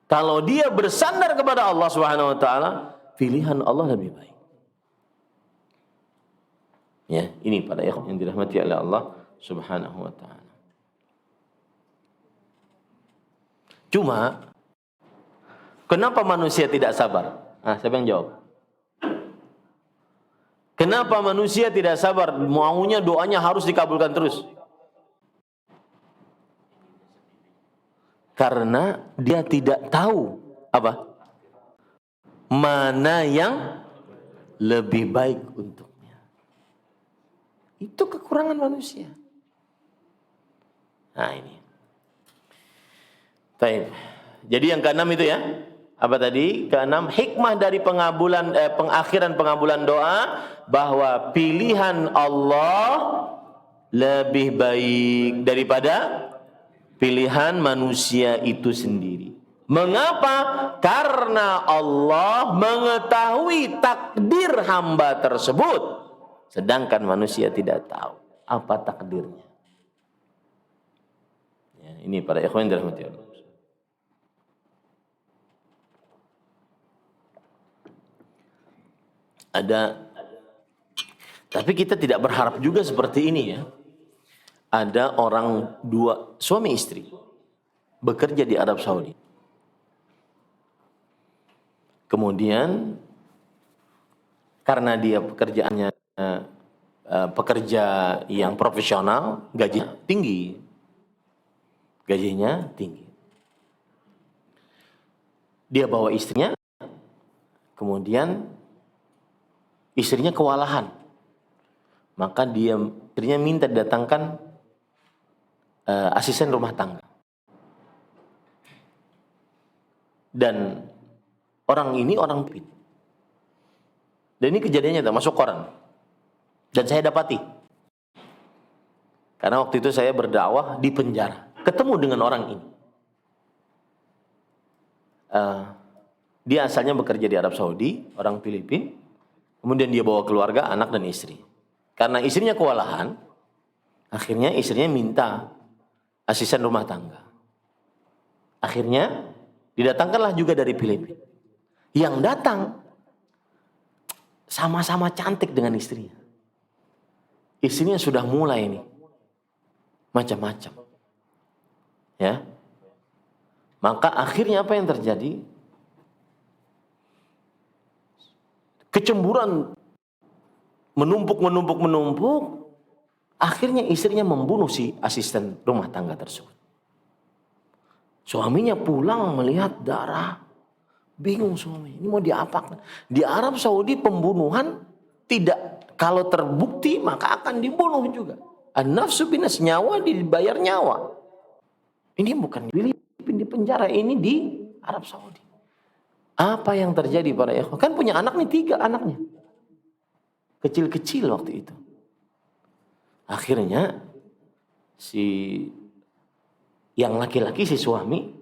kalau dia bersandar kepada Allah Subhanahu wa taala, pilihan Allah lebih baik. Ya, ini para ikhwan yang dirahmati oleh Allah Subhanahu wa taala. Cuma kenapa manusia tidak sabar? Siapa yang jawab? Kenapa manusia tidak sabar? Maunya doanya harus dikabulkan terus. Karena dia tidak tahu apa? Mana yang lebih baik untuknya. Itu kekurangan manusia. Nah ini. Baik. Jadi yang keenam itu ya. Apa tadi? Keenam, hikmah dari pengakhiran pengabulan doa, bahwa pilihan Allah lebih baik daripada pilihan manusia itu sendiri. Mengapa? Karena Allah mengetahui takdir hamba tersebut, sedangkan manusia tidak tahu apa takdirnya. Ya, ini para ikhwan dirahmati Allah. Tapi kita tidak berharap juga seperti ini ya. Ada orang dua suami istri bekerja di Arab Saudi. Kemudian karena dia pekerjaannya pekerja yang profesional, gajinya tinggi. Dia bawa istrinya, kemudian istrinya kewalahan. Maka istrinya minta didatangkan asisten rumah tangga. Dan orang ini orang pin. Dan ini kejadiannya masuk koran. Dan saya dapati. Karena waktu itu saya berdakwah di penjara. Ketemu dengan orang ini. Dia asalnya bekerja di Arab Saudi, orang Filipina. Kemudian dia bawa keluarga, anak dan istri. Karena istrinya kewalahan, akhirnya istrinya minta asisten rumah tangga. Akhirnya didatangkanlah juga dari Filipina. Yang datang sama-sama cantik dengan istrinya. Istrinya sudah mulai ini macam-macam. Ya. Maka akhirnya apa yang terjadi? Kecemburuan menumpuk. Akhirnya istrinya membunuh si asisten rumah tangga tersebut. Suaminya pulang melihat darah, bingung suami, ini mau diapakan? Di Arab Saudi pembunuhan tidak, kalau terbukti maka akan dibunuh juga. An-nafsu binas, nyawa dibayar nyawa. Ini bukan di penjara, ini di Arab Saudi. Apa yang terjadi para ikhwan? Kan punya anak nih, 3 anaknya. Kecil-kecil waktu itu. Akhirnya si yang laki-laki, si suami,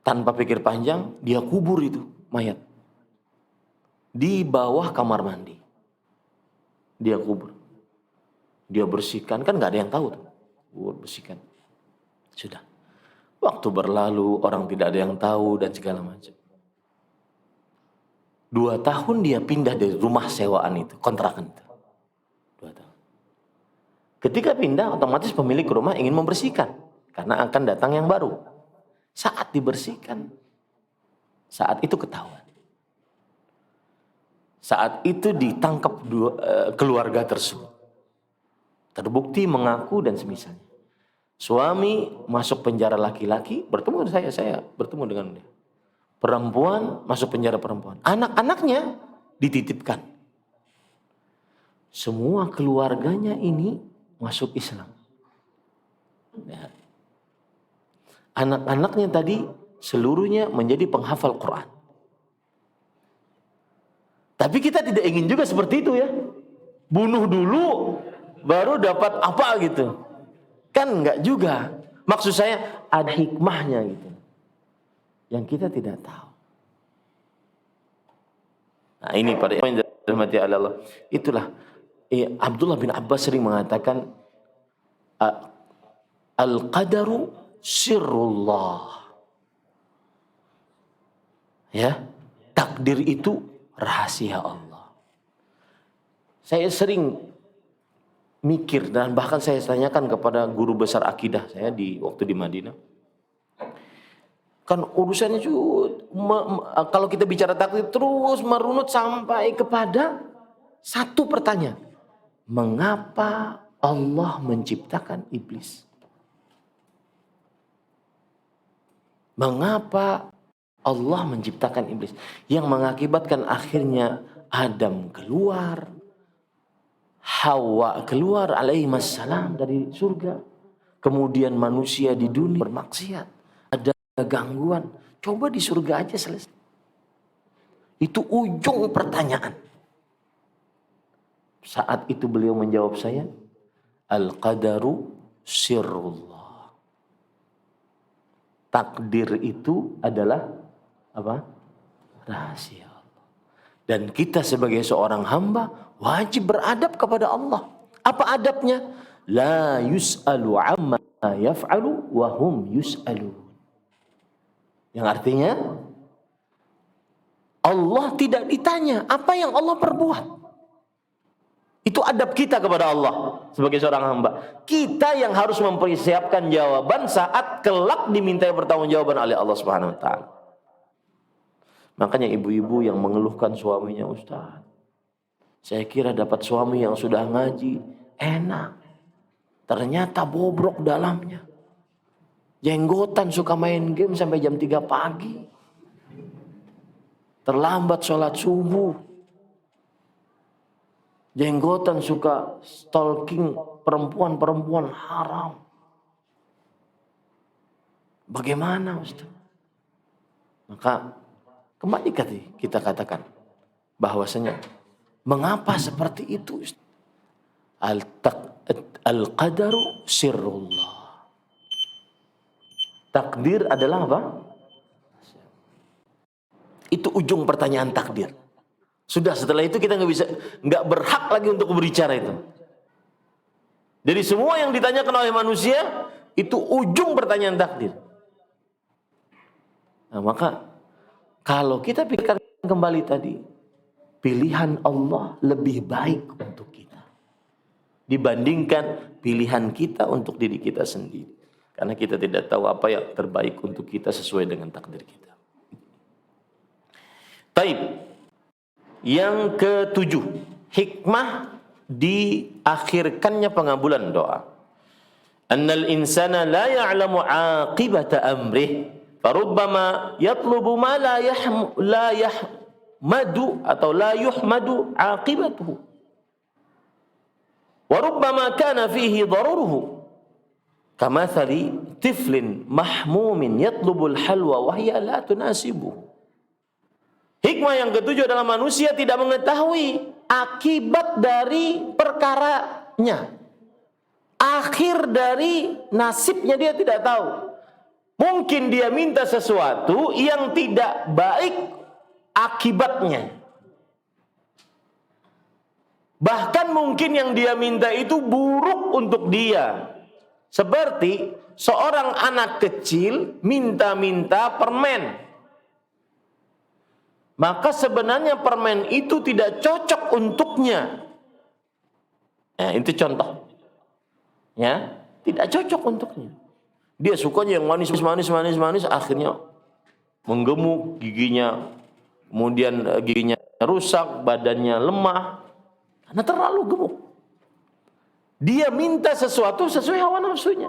tanpa pikir panjang dia kubur itu mayat di bawah kamar mandi. Dia kubur, dia bersihkan, kan nggak ada yang tahu tuh, bersihkan. Sudah, waktu berlalu, orang tidak ada yang tahu dan segala macam. 2 tahun dia pindah dari rumah sewaan itu, kontrakan itu. 2 tahun. Ketika pindah, otomatis pemilik rumah ingin membersihkan karena akan datang yang baru. Saat dibersihkan, saat itu ketahuan. Saat itu ditangkap keluarga tersebut. Terbukti mengaku dan semisalnya. Suami masuk penjara laki-laki, bertemu dengan saya bertemu dengan dia. Perempuan masuk penjara perempuan. Anak-anaknya dititipkan. Semua keluarganya ini masuk Islam. Ya. Anak-anaknya tadi seluruhnya menjadi penghafal Quran. Tapi kita tidak ingin juga seperti itu ya. Bunuh dulu baru dapat apa gitu. Kan enggak juga. Maksud saya ada hikmahnya gitu. Yang kita tidak tahu. Nah ini pada yang dirahmati Allah. Itulah Abdullah bin Abbas sering mengatakan al-qadaru sirrullah. Ya, takdir itu rahasia Allah. Saya sering mikir dan bahkan saya tanyakan kepada guru besar akidah saya waktu di Madinah. Kan urusannya kalau kita bicara takdir terus merunut sampai kepada satu pertanyaan. Mengapa Allah menciptakan iblis? Mengapa Allah menciptakan iblis? Yang mengakibatkan akhirnya Adam keluar, Hawa keluar alaihissalam dari surga. Kemudian manusia di dunia bermaksiat. Ada gangguan. Coba di surga aja selesai. Itu ujung pertanyaan. Saat itu beliau menjawab saya, al-qadaru sirrullah. Takdir itu adalah apa? Rahasia Allah. Dan kita sebagai seorang hamba wajib beradab kepada Allah. Apa adabnya? La yus'alu amma yaf'alu wa hum yus'alun. Yang artinya Allah tidak ditanya apa yang Allah perbuat. Itu adab kita kepada Allah sebagai seorang hamba. Kita yang harus mempersiapkan jawaban saat kelak dimintai pertanggungjawaban oleh Allah Subhanahu wa taala. Makanya ibu-ibu yang mengeluhkan suaminya, Ustaz, saya kira dapat suami yang sudah ngaji, enak. Ternyata bobrok dalamnya. Jenggotan, suka main game sampai jam 3 pagi. Terlambat sholat subuh. Jenggotan, suka stalking perempuan-perempuan haram. Bagaimana Ustaz? Maka kembali kita katakan bahwasanya mengapa seperti itu Ustaz? Al-qadaru sirrullah. Takdir adalah apa? Itu ujung pertanyaan takdir. Sudah, setelah itu kita nggak berhak lagi untuk berbicara itu. Jadi semua yang ditanyakan oleh manusia itu ujung pertanyaan takdir. Nah, maka kalau kita pikirkan kembali tadi, pilihan Allah lebih baik untuk kita dibandingkan pilihan kita untuk diri kita sendiri. Karena kita tidak tahu apa yang terbaik untuk kita sesuai dengan takdir kita. Taib. Yang ke-7, hikmah diakhirkannya pengabulan doa. annal insana la ya'lamu 'aqibata amrih, farubbama yatlubu ma la yahmadu atau la yuhmadu 'aqibatuhu, wa rubbama kana fihi daruruhu, kamathali tiflin mahmumin yatlubul halwa wa hiya la tunasibuhu. Hikmah yang ketujuh adalah manusia tidak mengetahui akibat dari perkaranya. Akhir dari nasibnya dia tidak tahu. Mungkin dia minta sesuatu yang tidak baik akibatnya. Bahkan mungkin yang dia minta itu buruk untuk dia. Seperti seorang anak kecil minta-minta permen. Maka sebenarnya permen itu tidak cocok untuknya. Nah, itu contoh. Ya, tidak cocok untuknya. Dia sukanya yang manis, akhirnya menggemuk giginya, kemudian giginya rusak, badannya lemah karena terlalu gemuk. Dia minta sesuatu sesuai hawa nafsunya.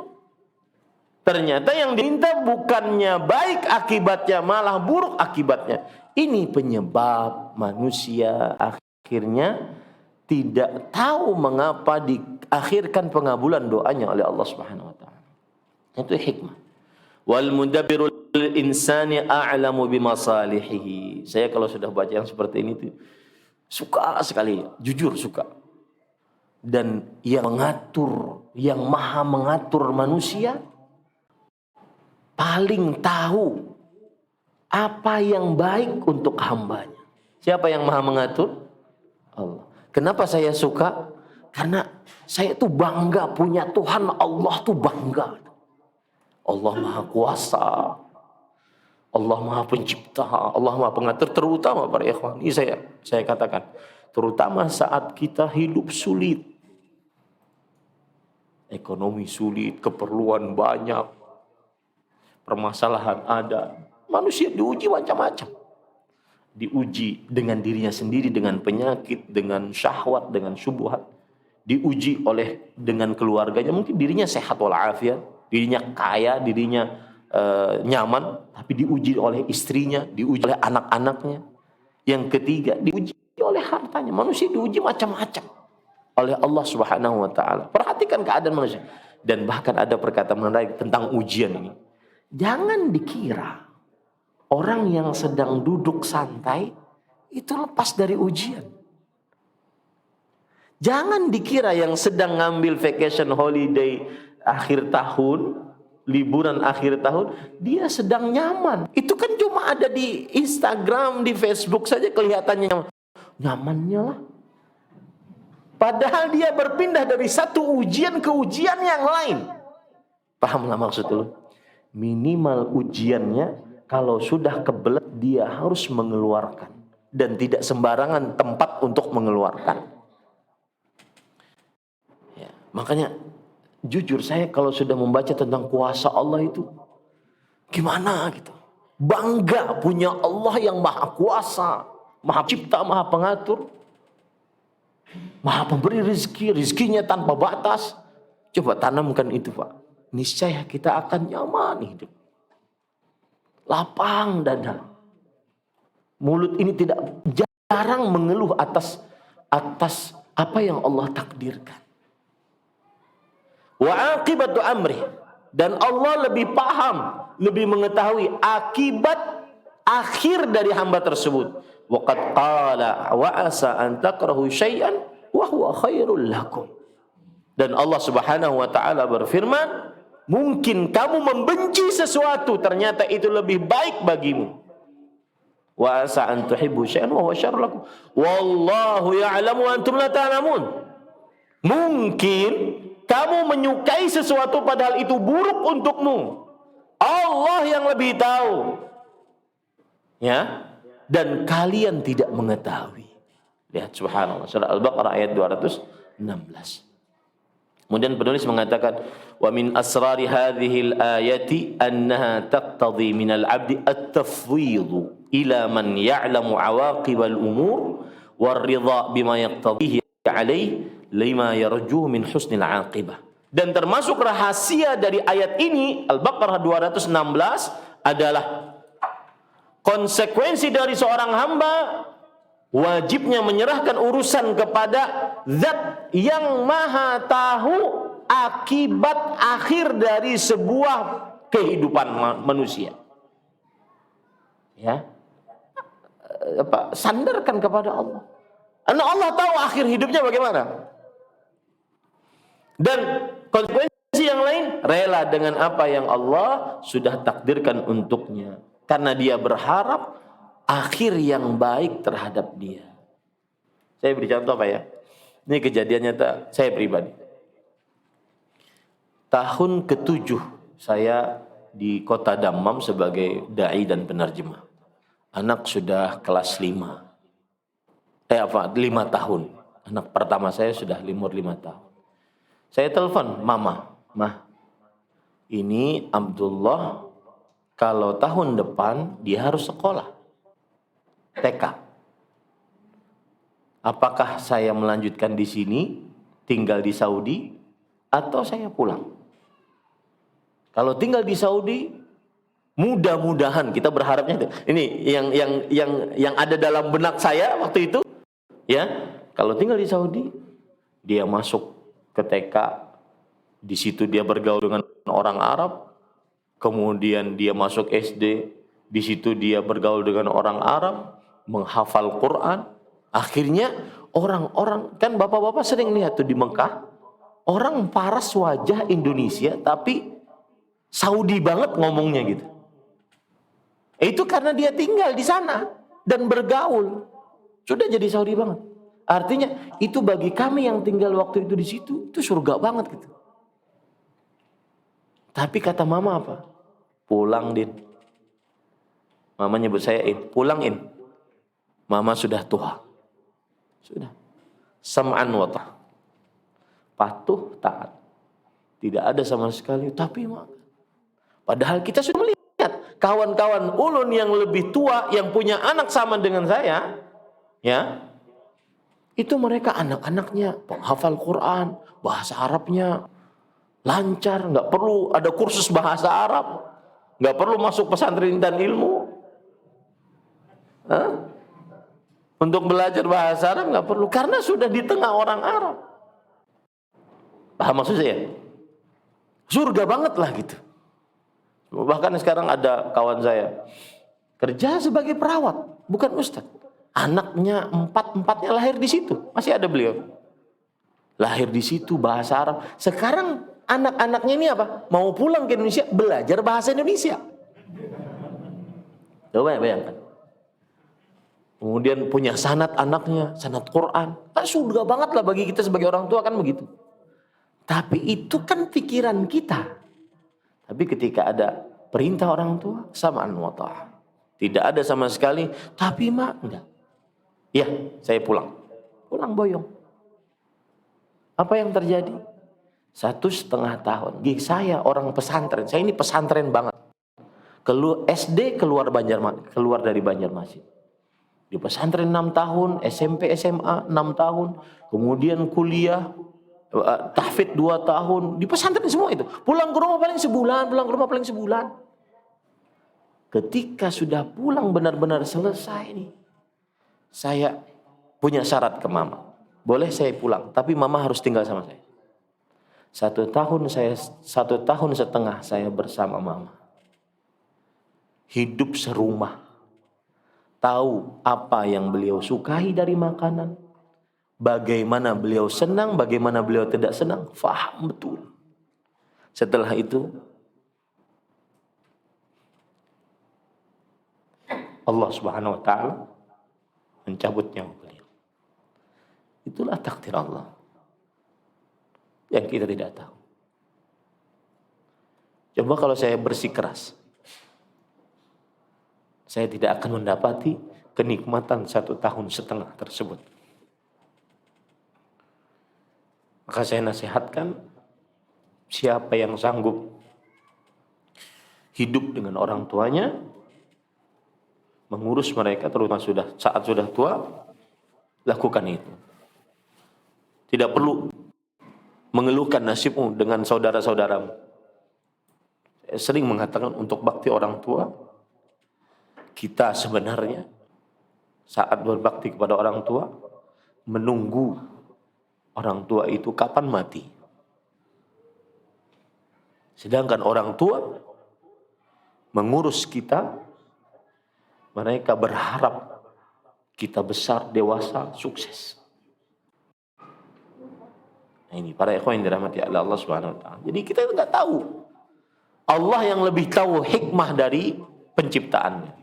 Ternyata yang diminta bukannya baik akibatnya, malah buruk akibatnya. Ini penyebab manusia akhirnya tidak tahu mengapa diakhirkan pengabulan doanya oleh Allah Subhanahu wa taala. Itu hikmah. Wal mudabbirul insani a'lamu bimasalihihi. Saya kalau sudah baca yang seperti ini tuh suka sekali, jujur suka. Dan yang mengatur, yang maha mengatur manusia paling tahu apa yang baik untuk hambanya. Siapa yang maha mengatur? Allah. Kenapa saya suka? Karena saya tuh bangga punya Tuhan. Allah tuh bangga. Allah maha kuasa, Allah maha pencipta, Allah maha pengatur. Terutama para ikhwan, ini saya katakan, terutama saat kita hidup sulit, ekonomi sulit, keperluan banyak, permasalahan ada, manusia diuji macam-macam. Diuji dengan dirinya sendiri, dengan penyakit, dengan syahwat, dengan syubhat. Diuji dengan keluarganya, mungkin dirinya sehat walafiat, dirinya kaya, dirinya nyaman, tapi diuji oleh istrinya, diuji oleh anak-anaknya. Yang ketiga, diuji oleh hartanya. Manusia diuji macam-macam oleh Allah Subhanahu wa taala. Perhatikan keadaan manusia. Dan bahkan ada perkataan menarik tentang ujian ini. Jangan dikira orang yang sedang duduk santai itu lepas dari ujian. Jangan dikira yang sedang ngambil vacation holiday akhir tahun, liburan akhir tahun, dia sedang nyaman. Itu kan cuma ada di Instagram, di Facebook saja kelihatannya nyamannya lah. Padahal dia berpindah dari satu ujian ke ujian yang lain. Pahamlah maksud lu? Minimal ujiannya, kalau sudah kebelet dia harus mengeluarkan. Dan tidak sembarangan tempat untuk mengeluarkan. Ya, makanya jujur saya kalau sudah membaca tentang kuasa Allah itu, gimana gitu. Bangga punya Allah yang maha kuasa, maha cipta, maha pengatur. Maha pemberi rezeki, rezekinya tanpa batas. Coba tanamkan itu Pak. Niscaya kita akan nyaman hidup. Lapang dada. Mulut ini tidak jarang mengeluh atas apa yang Allah takdirkan. Wa aqibatu amri. Dan Allah lebih paham, lebih mengetahui akibat akhir dari hamba tersebut. Wa qad qala wa asa an takrahu syai'an wa huwa khairul lakum. Dan Allah Subhanahu wa taala berfirman, mungkin kamu membenci sesuatu, ternyata itu lebih baik bagimu. Wa asa an tuhibbu syai'an wa huwa syarrul lakum. Wallahu ya'lamu wa antum la ta'lamun. Mungkin kamu menyukai sesuatu padahal itu buruk untukmu. Allah yang lebih tahu. Ya, dan kalian tidak mengetahui. Lihat subhanallah, surah Al-Baqarah ayat 216. Kemudian penulis mengatakan, wa min asrari hadhil ayati annaha taqtadhi min al-'abdi at-tafwidh ila man ya'lamu 'awaqibal umur war ridha bima yaqtadhihi 'alayhi lima yarjuhu min husnil 'aqibah. Dan termasuk rahasia dari ayat ini, Al-Baqarah 216, adalah konsekuensi dari seorang hamba wajibnya menyerahkan urusan kepada Zat yang Maha Tahu akibat akhir dari sebuah kehidupan manusia. Ya, sandarkan kepada Allah. Karena Allah tahu akhir hidupnya bagaimana. Dan konsekuensi yang lain, rela dengan apa yang Allah sudah takdirkan untuknya. Karena dia berharap akhir yang baik terhadap dia. Saya beri contoh Pak ya. Ini kejadian nyata saya pribadi. Tahun ke-7 saya di kota Dammam sebagai da'i dan penerjemah. Anak sudah kelas 5. 5 tahun. Anak pertama saya sudah umur 5 tahun. Saya telepon mama, "Mah, ini Abdullah kalau tahun depan dia harus sekolah TK. Apakah saya melanjutkan di sini, tinggal di Saudi, atau saya pulang? Kalau tinggal di Saudi, mudah-mudahan kita berharapnya itu. Ini yang ada dalam benak saya waktu itu, ya. Kalau tinggal di Saudi, dia masuk ke TK, di situ dia bergaul dengan orang Arab, kemudian dia masuk SD, di situ dia bergaul dengan orang Arab, menghafal Quran. Akhirnya orang-orang, kan bapak-bapak sering lihat tuh di Mekah, orang paras wajah Indonesia tapi Saudi banget ngomongnya gitu. Itu karena dia tinggal di sana dan bergaul, sudah jadi Saudi banget. Artinya itu bagi kami yang tinggal waktu itu di situ, itu surga banget gitu. Tapi kata mama apa? Pulang Din. Mama nyebut saya pulang In. Mama sudah tua. Sudah. Sam'an wa ta'at. Patuh, taat. Tidak ada sama sekali tapi padahal kita sudah melihat kawan-kawan ulun yang lebih tua yang punya anak sama dengan saya, ya. Itu mereka anak-anaknya penghafal Quran, bahasa Arabnya lancar, nggak perlu ada kursus bahasa Arab, nggak perlu masuk pesantren dan ilmu. Untuk belajar bahasa Arab nggak perlu, karena sudah di tengah orang Arab. Paham maksud saya? Surga banget lah gitu. Bahkan sekarang ada kawan saya kerja sebagai perawat, bukan ustadz. Anaknya empatnya lahir di situ, masih ada beliau. Lahir di situ, bahasa Arab. Sekarang anak-anaknya ini apa? Mau pulang ke Indonesia, belajar bahasa Indonesia. Coba bayangkan. Kemudian punya sanad anaknya, sanad Quran. Kan surga banget lah bagi kita sebagai orang tua, kan begitu. Tapi itu kan pikiran kita. Tapi ketika ada perintah orang tua, sama'an wa ta'ah. Tidak ada sama sekali, tapi enggak. Ya, saya pulang. Pulang boyong. Apa yang terjadi? 1,5 tahun. Saya orang pesantren. Saya ini pesantren banget. SD keluar dari Banjarmasin. Di pesantren 6 tahun, SMP, SMA 6 tahun, kemudian kuliah, tahfidz 2 tahun, di pesantren semua itu. Pulang ke rumah paling sebulan. Ketika sudah pulang benar-benar selesai nih, saya punya syarat ke mama. Boleh saya pulang, tapi mama harus tinggal sama saya. 1 tahun setengah saya bersama mama. Hidup serumah. Tahu apa yang beliau sukai dari makanan. Bagaimana beliau senang, bagaimana beliau tidak senang. Faham betul. Setelah itu, Allah Subhanahu wa ta'ala mencabut nyawa beliau. Itulah takdir Allah yang kita tidak tahu. Coba kalau saya bersikeras, saya tidak akan mendapati kenikmatan 1,5 tahun tersebut. Maka saya nasihatkan, siapa yang sanggup hidup dengan orang tuanya, mengurus mereka terutama saat sudah tua, lakukan itu. Tidak perlu mengeluhkan nasibmu dengan saudara-saudaramu. Saya sering mengatakan untuk bakti orang tua, kita sebenarnya saat berbakti kepada orang tua, menunggu orang tua itu kapan mati. Sedangkan orang tua mengurus kita, mereka berharap kita besar, dewasa, sukses. Nah, ini para ikhwan yang dirahmati Allah Subhanahu wa taala. Jadi kita enggak tahu. Allah yang lebih tahu hikmah dari penciptaannya.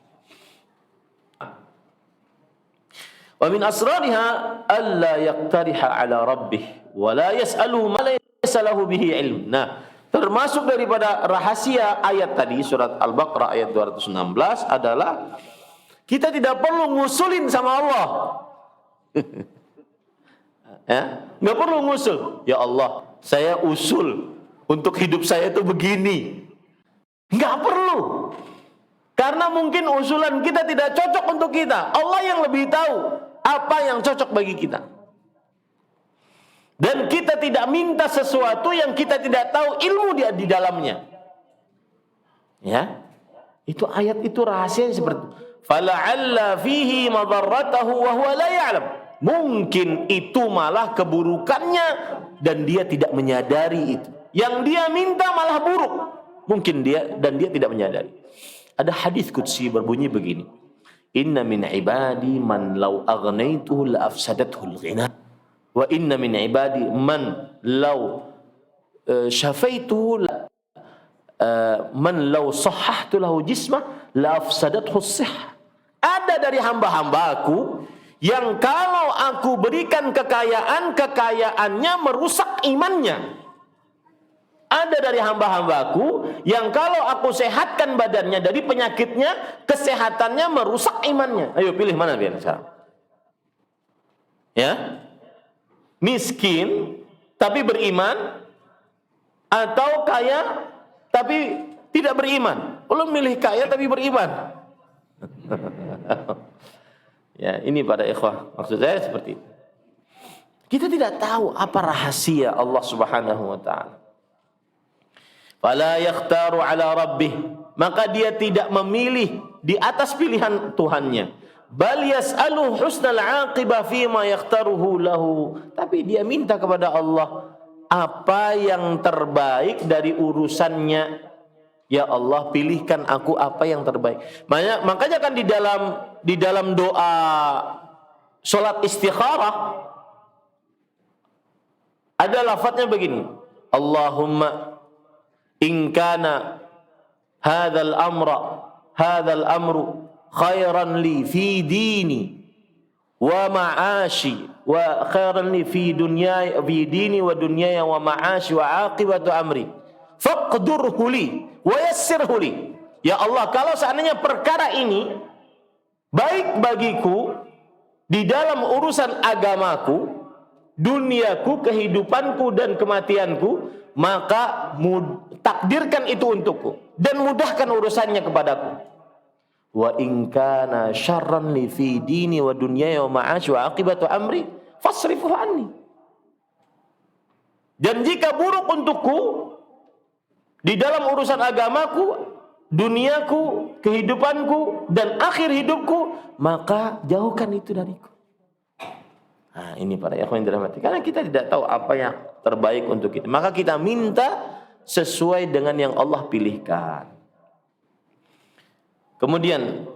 Wa min asrariha alla yaqtariha ala rabbih wa la yas'aluhu ma laysa lahu bihi ilm. Nah, termasuk daripada rahasia ayat tadi surat Al-Baqarah ayat 216 adalah kita tidak perlu ngusulin sama Allah. Ya, enggak perlu ngusul. Ya Allah, saya usul untuk hidup saya itu begini. Enggak perlu. Karena mungkin usulan kita tidak cocok untuk kita. Allah yang lebih tahu apa yang cocok bagi kita. Dan kita tidak minta sesuatu yang kita tidak tahu ilmu di dalamnya. Ya. Itu ayat itu rahasia seperti itu. Fala'alla fihi madarratahu wa huwa la ya'lam. Mungkin itu malah keburukannya dan dia tidak menyadari itu. Yang dia minta malah buruk. Mungkin dia tidak menyadari. Ada hadis qudsi berbunyi begini. Inna min ibadi man law aghnaytuhu la afsadathu al-ghina. Wa inna min ibadi man law syafaituhu man law sahhahtu lahu jismah la afsadathu as-sihhah. Ada dari hamba-hambaku yang kalau aku berikan kekayaan, kekayaannya merusak imannya. Ada dari hamba-hambaku yang kalau aku sehatkan badannya dari penyakitnya, kesehatannya merusak imannya. Ayo pilih mana biar sekarang. Ya, miskin tapi beriman, atau kaya tapi tidak beriman. Belum milih kaya tapi beriman. Ya, ini pada ikhwah. Maksud saya seperti itu. Kita tidak tahu apa rahasia Allah Subhanahu wa taala. Fala yakhtaru ala rabbih, maka dia tidak memilih di atas pilihan Tuhannya. Bal yas'alu husnal aqibah fima yakhtaruhu lahu. Tapi dia minta kepada Allah apa yang terbaik dari urusannya. Ya Allah, pilihkan aku apa yang terbaik. Makanya kan di dalam doa salat istikharah ada lafadznya begini. Allahumma in kana hadzal amru khairan li fi dini wa ma'ashi wa khairan li fi dini wa dunyaya wa ma'ashi wa aqibatu amri faqdurhu li wa yassirhu li. Ya Allah, kalau seandainya perkara ini baik bagiku di dalam urusan agamaku, duniaku, kehidupanku dan kematianku, maka takdirkan itu untukku dan mudahkan urusannya kepadaku. Wa in kana syarran li fi dini wa dunyaya wa ma'ashi wa aqibatu amri fasrifuhu anni. Dan jika buruk untukku di dalam urusan agamaku, duniaku, kehidupanku dan akhir hidupku, maka jauhkan itu dariku. Nah, ini para ikhwan yang dirahmati. Karena kita tidak tahu apa yang terbaik untuk kita, maka kita minta sesuai dengan yang Allah pilihkan. Kemudian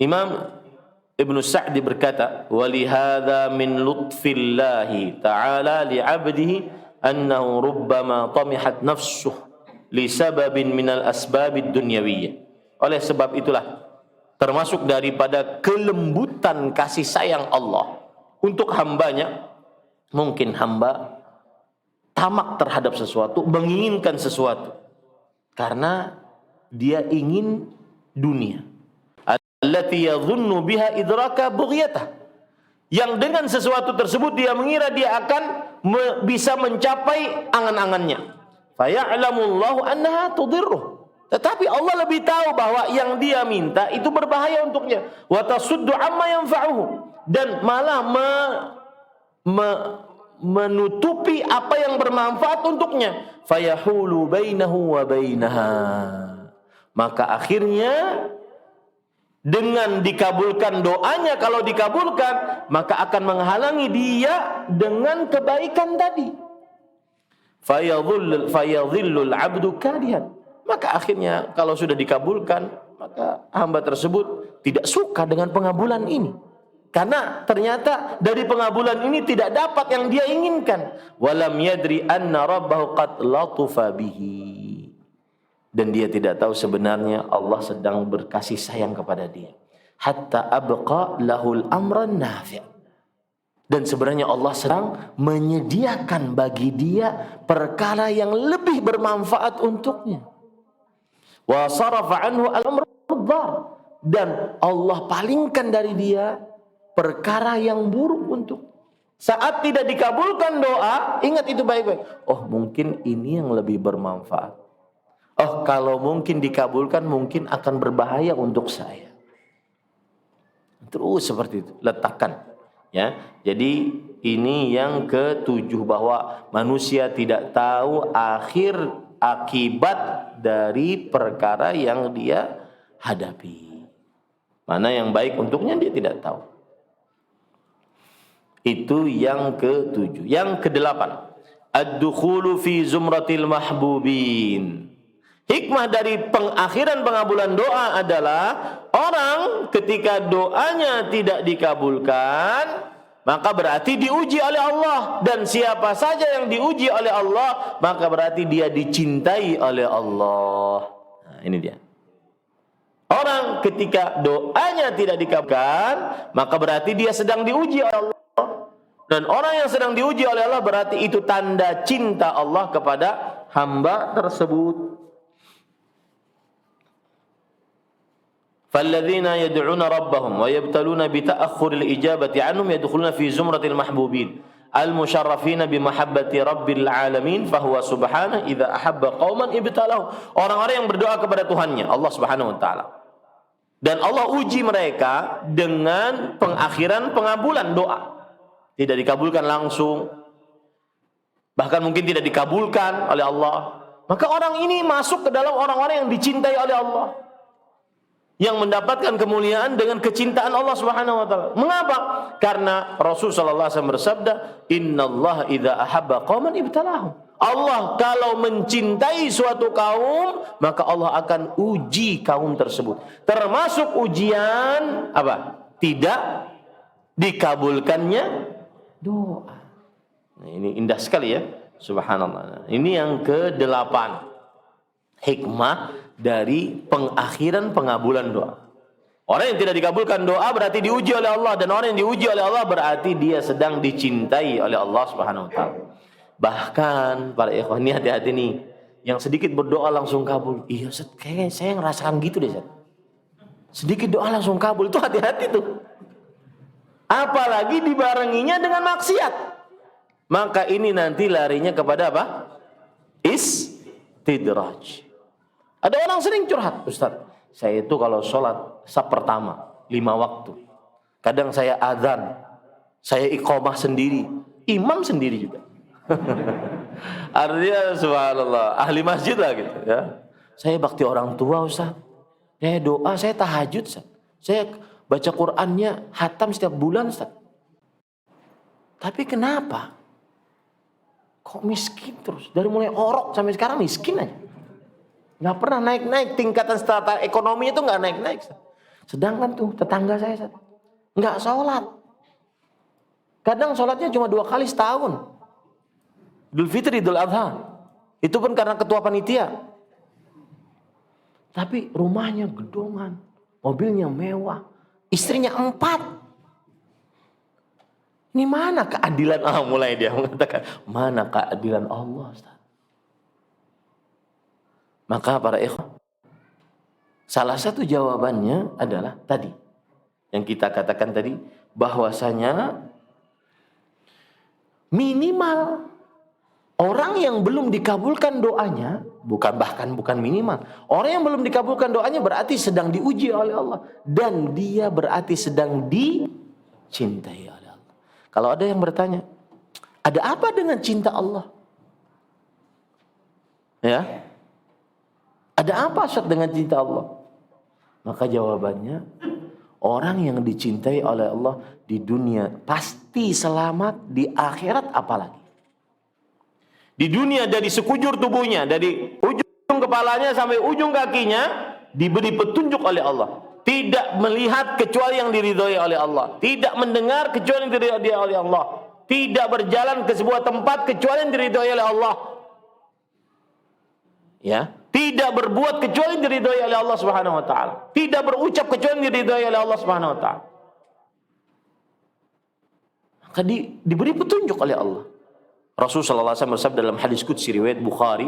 Imam Ibnu Sa'di berkata, "Walihadza min lutfillahi ta'ala li'abdihi annahu rubbama tamihat nafsuh li sababin minal asbabid dunyawiyyah." Oleh sebab itulah termasuk daripada kelembutan kasih sayang Allah untuk hambanya, mungkin hamba tamak terhadap sesuatu, menginginkan sesuatu karena dia ingin dunia. Allati yadhunnu biha idraka bughyatah, yang dengan sesuatu tersebut dia mengira dia akan bisa mencapai angan-angannya. Faya'lamullahu annaha tudirruh, tetapi Allah lebih tahu bahwa yang dia minta itu berbahaya untuknya. Wa tasuddu amma yanfa'uhu, dan malah menutupi apa yang bermanfaat untuknya. Fayahulu bainahu wa bainaha. Maka akhirnya dengan dikabulkan doanya, kalau dikabulkan, maka akan menghalangi dia dengan kebaikan tadi. Fayadhillul abdu kadihan. Maka akhirnya kalau sudah dikabulkan, maka hamba tersebut tidak suka dengan pengabulan ini. Karena ternyata dari pengabulan ini tidak dapat yang dia inginkan. Walam yadri anna rabbahu qad latufa bihi. Dan dia tidak tahu sebenarnya Allah sedang berkasih sayang kepada dia. Hatta abqa lahul amran nafi'. Dan sebenarnya Allah sedang menyediakan bagi dia perkara yang lebih bermanfaat untuknya. Wa sarafa anhu al-amr ad-dar. Dan Allah palingkan dari dia perkara yang buruk untuk. Saat tidak dikabulkan doa, ingat itu baik-baik. Oh, mungkin ini yang lebih bermanfaat. Oh, kalau mungkin dikabulkan, mungkin akan berbahaya untuk saya. Terus seperti itu, letakkan. Ya, jadi ini yang ketujuh, bahwa manusia tidak tahu akhir akibat dari perkara yang dia hadapi. Mana yang baik untuknya dia tidak tahu. Itu yang ketujuh. Yang kedelapan, ad-dukhulu fi zumratil mahbubin. Hikmah dari pengakhiran pengabulan doa adalah orang ketika doanya tidak dikabulkan, maka berarti diuji oleh Allah. Dan siapa saja yang diuji oleh Allah, maka berarti dia dicintai oleh Allah. Nah, ini dia. Orang ketika doanya tidak dikabulkan, maka berarti dia sedang diuji oleh Allah. Dan orang yang sedang diuji oleh Allah berarti itu tanda cinta Allah kepada hamba tersebut. فَالَّذِينَ يَدْعُونَ رَبَّهُمْ وَيَبْتَلُونَ بِتَأَخُّرِ الْإِجَابَةِ عَنْهُمْ يَدْخُلُونَ فِي زُمْرَةِ الْمَحْبُوبِينَ الْمُشَرَّفِينَ بِمَحَبَّةِ رَبِّ الْعَالَمِينَ فَهُوَ سُبْحَانَهُ إِذَا أَحَبَّ قَوْمًا ابْتَلَاهُمْ. Orang-orang yang berdoa kepada Tuhannya, Allah Subhanahu wa taala. Dan Allah uji mereka dengan pengakhiran pengabulan doa. Tidak dikabulkan langsung, bahkan mungkin tidak dikabulkan oleh Allah. Maka orang ini masuk ke dalam orang-orang yang dicintai oleh Allah, yang mendapatkan kemuliaan dengan kecintaan Allah Subhanahu wa taala. Mengapa? Karena Rasul sallallahu alaihi wasallam bersabda, "Innallaha idza ahabba qauman ibtalahum." Allah kalau mencintai suatu kaum, maka Allah akan uji kaum tersebut. Termasuk ujian apa? Tidak dikabulkannya doa. Nah, ini indah sekali ya. Subhanallah. Nah, ini yang ke-8. Hikmah dari pengakhiran pengabulan doa. Orang yang tidak dikabulkan doa berarti diuji oleh Allah, dan orang yang diuji oleh Allah berarti dia sedang dicintai oleh Allah Subhanahu wa taala. Bahkan para ikhwan, ini hati-hati nih, yang sedikit berdoa langsung kabul. Iya Ustaz, kayaknya saya ngerasakan gitu deh Ustaz. Sedikit doa langsung kabul, itu hati-hati tuh. Apalagi dibarenginya dengan maksiat. Maka ini nanti larinya kepada apa? Istidraj. Ada orang sering curhat, Ustaz, saya itu kalau sholat saf pertama 5 waktu, kadang saya azan, saya iqamah sendiri, imam sendiri juga. Artinya subhanallah, ahli masjid lah gitu ya. Saya bakti orang tua Ustaz, saya doa, saya tahajud Ustaz, saya baca Qur'annya hatam setiap bulan Ustaz. Tapi kenapa kok miskin terus? Dari mulai orok sampai sekarang miskin aja. Nggak pernah naik-naik, tingkatan strata ekonomi itu nggak naik-naik. Sedangkan tuh tetangga saya nggak sholat. Kadang sholatnya cuma 2 kali setahun. Idul Fitri, Idul Adha. Itu pun karena ketua panitia. Tapi rumahnya gedongan, mobilnya mewah, istrinya 4. Ini mana keadilan Allah? Mulai dia mengatakan, mana keadilan Allah Ustaz? Maka para ikhwan, salah satu jawabannya adalah tadi yang kita katakan tadi, bahwasanya minimal orang yang belum dikabulkan doanya, bukan minimal, orang yang belum dikabulkan doanya berarti sedang diuji oleh Allah, dan dia berarti sedang dicintai oleh Allah. Kalau ada yang bertanya, Ada apa dengan cinta Allah? Ya. Ada apa Ustaz dengan cinta Allah? Maka jawabannya, orang yang dicintai oleh Allah di dunia pasti selamat, di akhirat apalagi. Di dunia dari sekujur tubuhnya, dari ujung kepalanya sampai ujung kakinya diberi petunjuk oleh Allah. Tidak melihat kecuali yang diridhoi oleh Allah. Tidak mendengar kecuali yang diridhoi oleh Allah. Tidak berjalan ke sebuah tempat kecuali yang diridhoi oleh Allah. Ya, tidak berbuat kecuali yang diridhoi oleh Allah Subhanahu wa taala. Tidak berucap kecuali yang diridhoi oleh Allah Subhanahu wa taala. Maka diberi petunjuk oleh Allah. Rasul sallallahu alaihi wasallam bersabda dalam hadis qudsi riwayat Bukhari,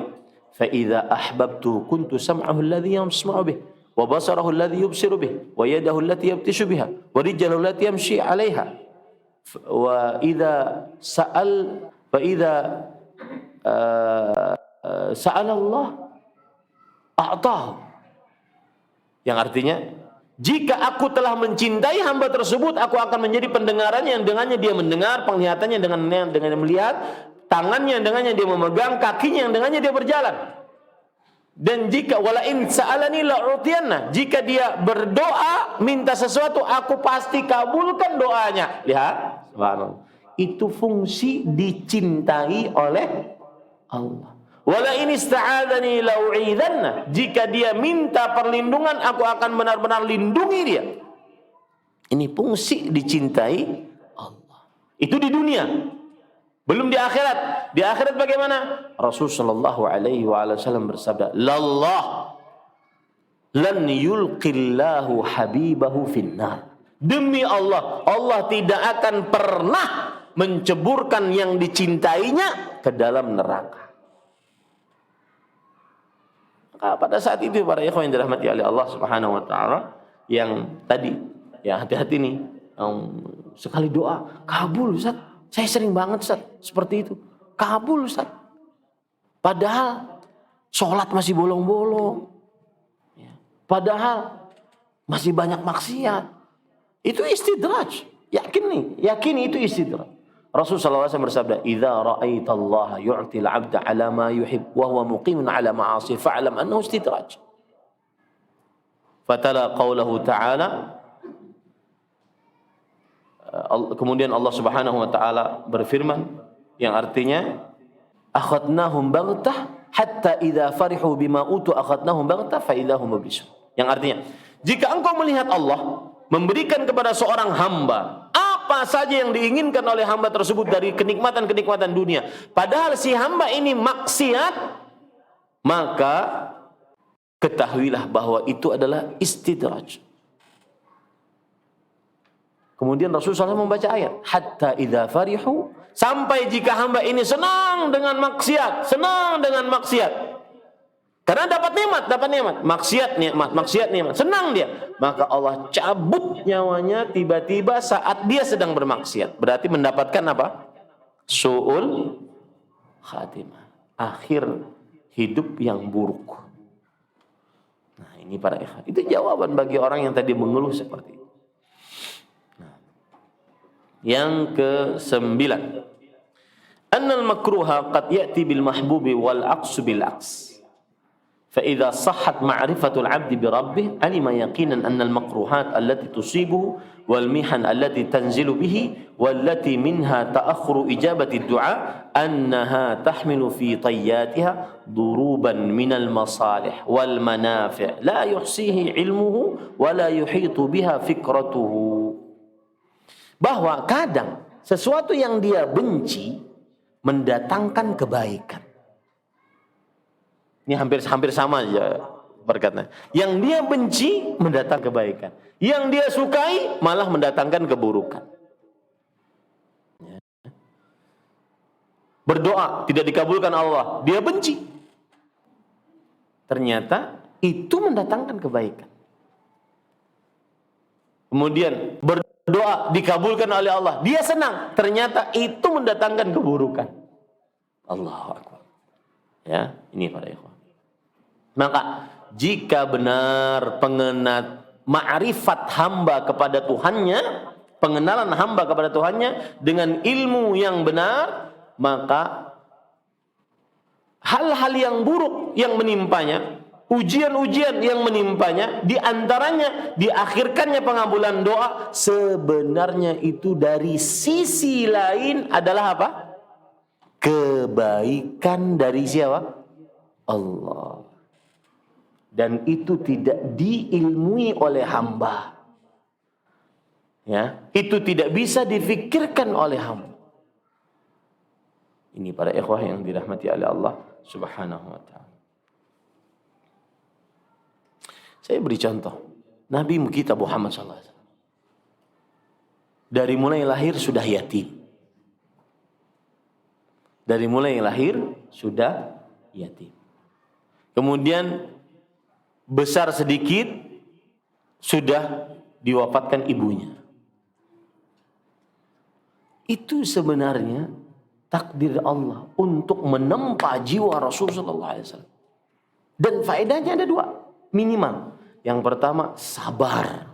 "Fa idza ahbabtu kuntu sam'ahu alladhi yasma'u bih, wa basarahu alladhi yubsiru bih, wa yadahu allati yabtishu biha, wa rijluhu allati yamshi 'alayha. Wa idza sa'ala Allah a'tahu." Yang artinya, jika aku telah mencintai hamba tersebut, aku akan menjadi pendengarannya yang dengannya dia mendengar, penglihatannya dengan melihat, tangannya yang dengannya dia memegang, kakinya yang dengannya dia berjalan. Dan jika wala in sa'alani la'utiyanna, jika dia berdoa minta sesuatu, aku pasti kabulkan doanya. Lihat, subhanallah. Itu fungsi dicintai oleh Allah. Wala in ista'adzani la'u'idzanna, jika dia minta perlindungan, aku akan benar-benar lindungi dia. Ini fungsi dicintai Allah. Itu di dunia. Belum di akhirat. Di akhirat bagaimana? Rasul sallallahu alaihi wasallam bersabda, "Lallah lan yulqillahu habibahu finnar." Demi Allah, Allah tidak akan pernah menceburkan yang dicintainya ke dalam neraka. Maka pada saat itu para ikhwan yang dirahmati oleh Allah Subhanahu wa taala, yang tadi ya hati-hati nih, sekali doa kabul Ustaz. Saya sering banget Ustaz seperti itu. Kabul Ustaz. Padahal sholat masih bolong-bolong. Ya. Padahal masih banyak maksiat. Itu istidraj. Yakin itu istidraj. Rasulullah SAW bersabda, "Idza ra'aitallaha yu'til 'abda 'ala ma yuhib wa huwa muqimun 'ala ma'asi fa'lam annahu istidraj." Fatala qaulahu ta'ala, kemudian Allah Subhanahu wa taala berfirman yang artinya, "Akhadnahum baghtah hatta idza farihu bima utu akhadnahum baghtah fa idza hum mublisun." Yang artinya, jika engkau melihat Allah memberikan kepada seorang hamba apa saja yang diinginkan oleh hamba tersebut dari kenikmatan-kenikmatan dunia, padahal si hamba ini maksiat, maka ketahuilah bahwa itu adalah istidraj. Kemudian Rasulullah SAW membaca ayat, hatta idza farihu, sampai jika hamba ini senang dengan maksiat, karena dapat nikmat, maksiat nikmat, senang dia, maka Allah cabut nyawanya tiba-tiba saat dia sedang bermaksiat. Berarti mendapatkan apa? Su'ul khatimah, akhir hidup yang buruk. Nah, ini para ikhwan, itu jawaban bagi orang yang tadi mengeluh seperti itu. Yang ke-9, annal makruha qad ya'ti bil mahbubi wal aqsu bil aqs. Fa idza sahhat ma'rifatul 'abdi bi rabbih alima yaqinan anna al makruhat allati tusibuhu wal mihan allati tanzilu bihi wallati minha ta'akhkhuru ijabati du'a annaha tahmilu fi tayyatiha duruban minal masalih wal manafi' la yuhsihi 'ilmuhu wa la yuhitu biha fikratuhu. Bahwa kadang sesuatu yang dia benci mendatangkan kebaikan. Ini hampir sama aja berkatnya. Yang dia benci mendatangkan kebaikan. Yang dia sukai malah mendatangkan keburukan. Berdoa tidak dikabulkan Allah, dia benci. Ternyata itu mendatangkan kebaikan. Kemudian berdoa dikabulkan oleh Allah, dia senang, ternyata itu mendatangkan keburukan. Allahu Akbar. Ya, ini para ikhwan. Maka jika benar ma'rifat hamba kepada Tuhannya, pengenalan hamba kepada Tuhannya dengan ilmu yang benar, maka hal-hal yang buruk yang menimpanya, ujian-ujian yang menimpanya, di antaranya diakhirkannya pengabulan doa, sebenarnya itu dari sisi lain adalah apa? Kebaikan dari siapa? Allah. Dan itu tidak diilmui oleh hamba. Ya, itu tidak bisa difikirkan oleh hamba. Ini para ikhwah yang dirahmati oleh Allah Subhanahu wa taala. Saya beri contoh. Nabi kita Muhammad SAW. Dari mulai lahir sudah yatim. Dari mulai lahir sudah yatim. Kemudian besar sedikit sudah diwafatkan ibunya. Itu sebenarnya takdir Allah untuk menempa jiwa Rasulullah SAW. Dan faedahnya ada dua minimal. Yang pertama sabar,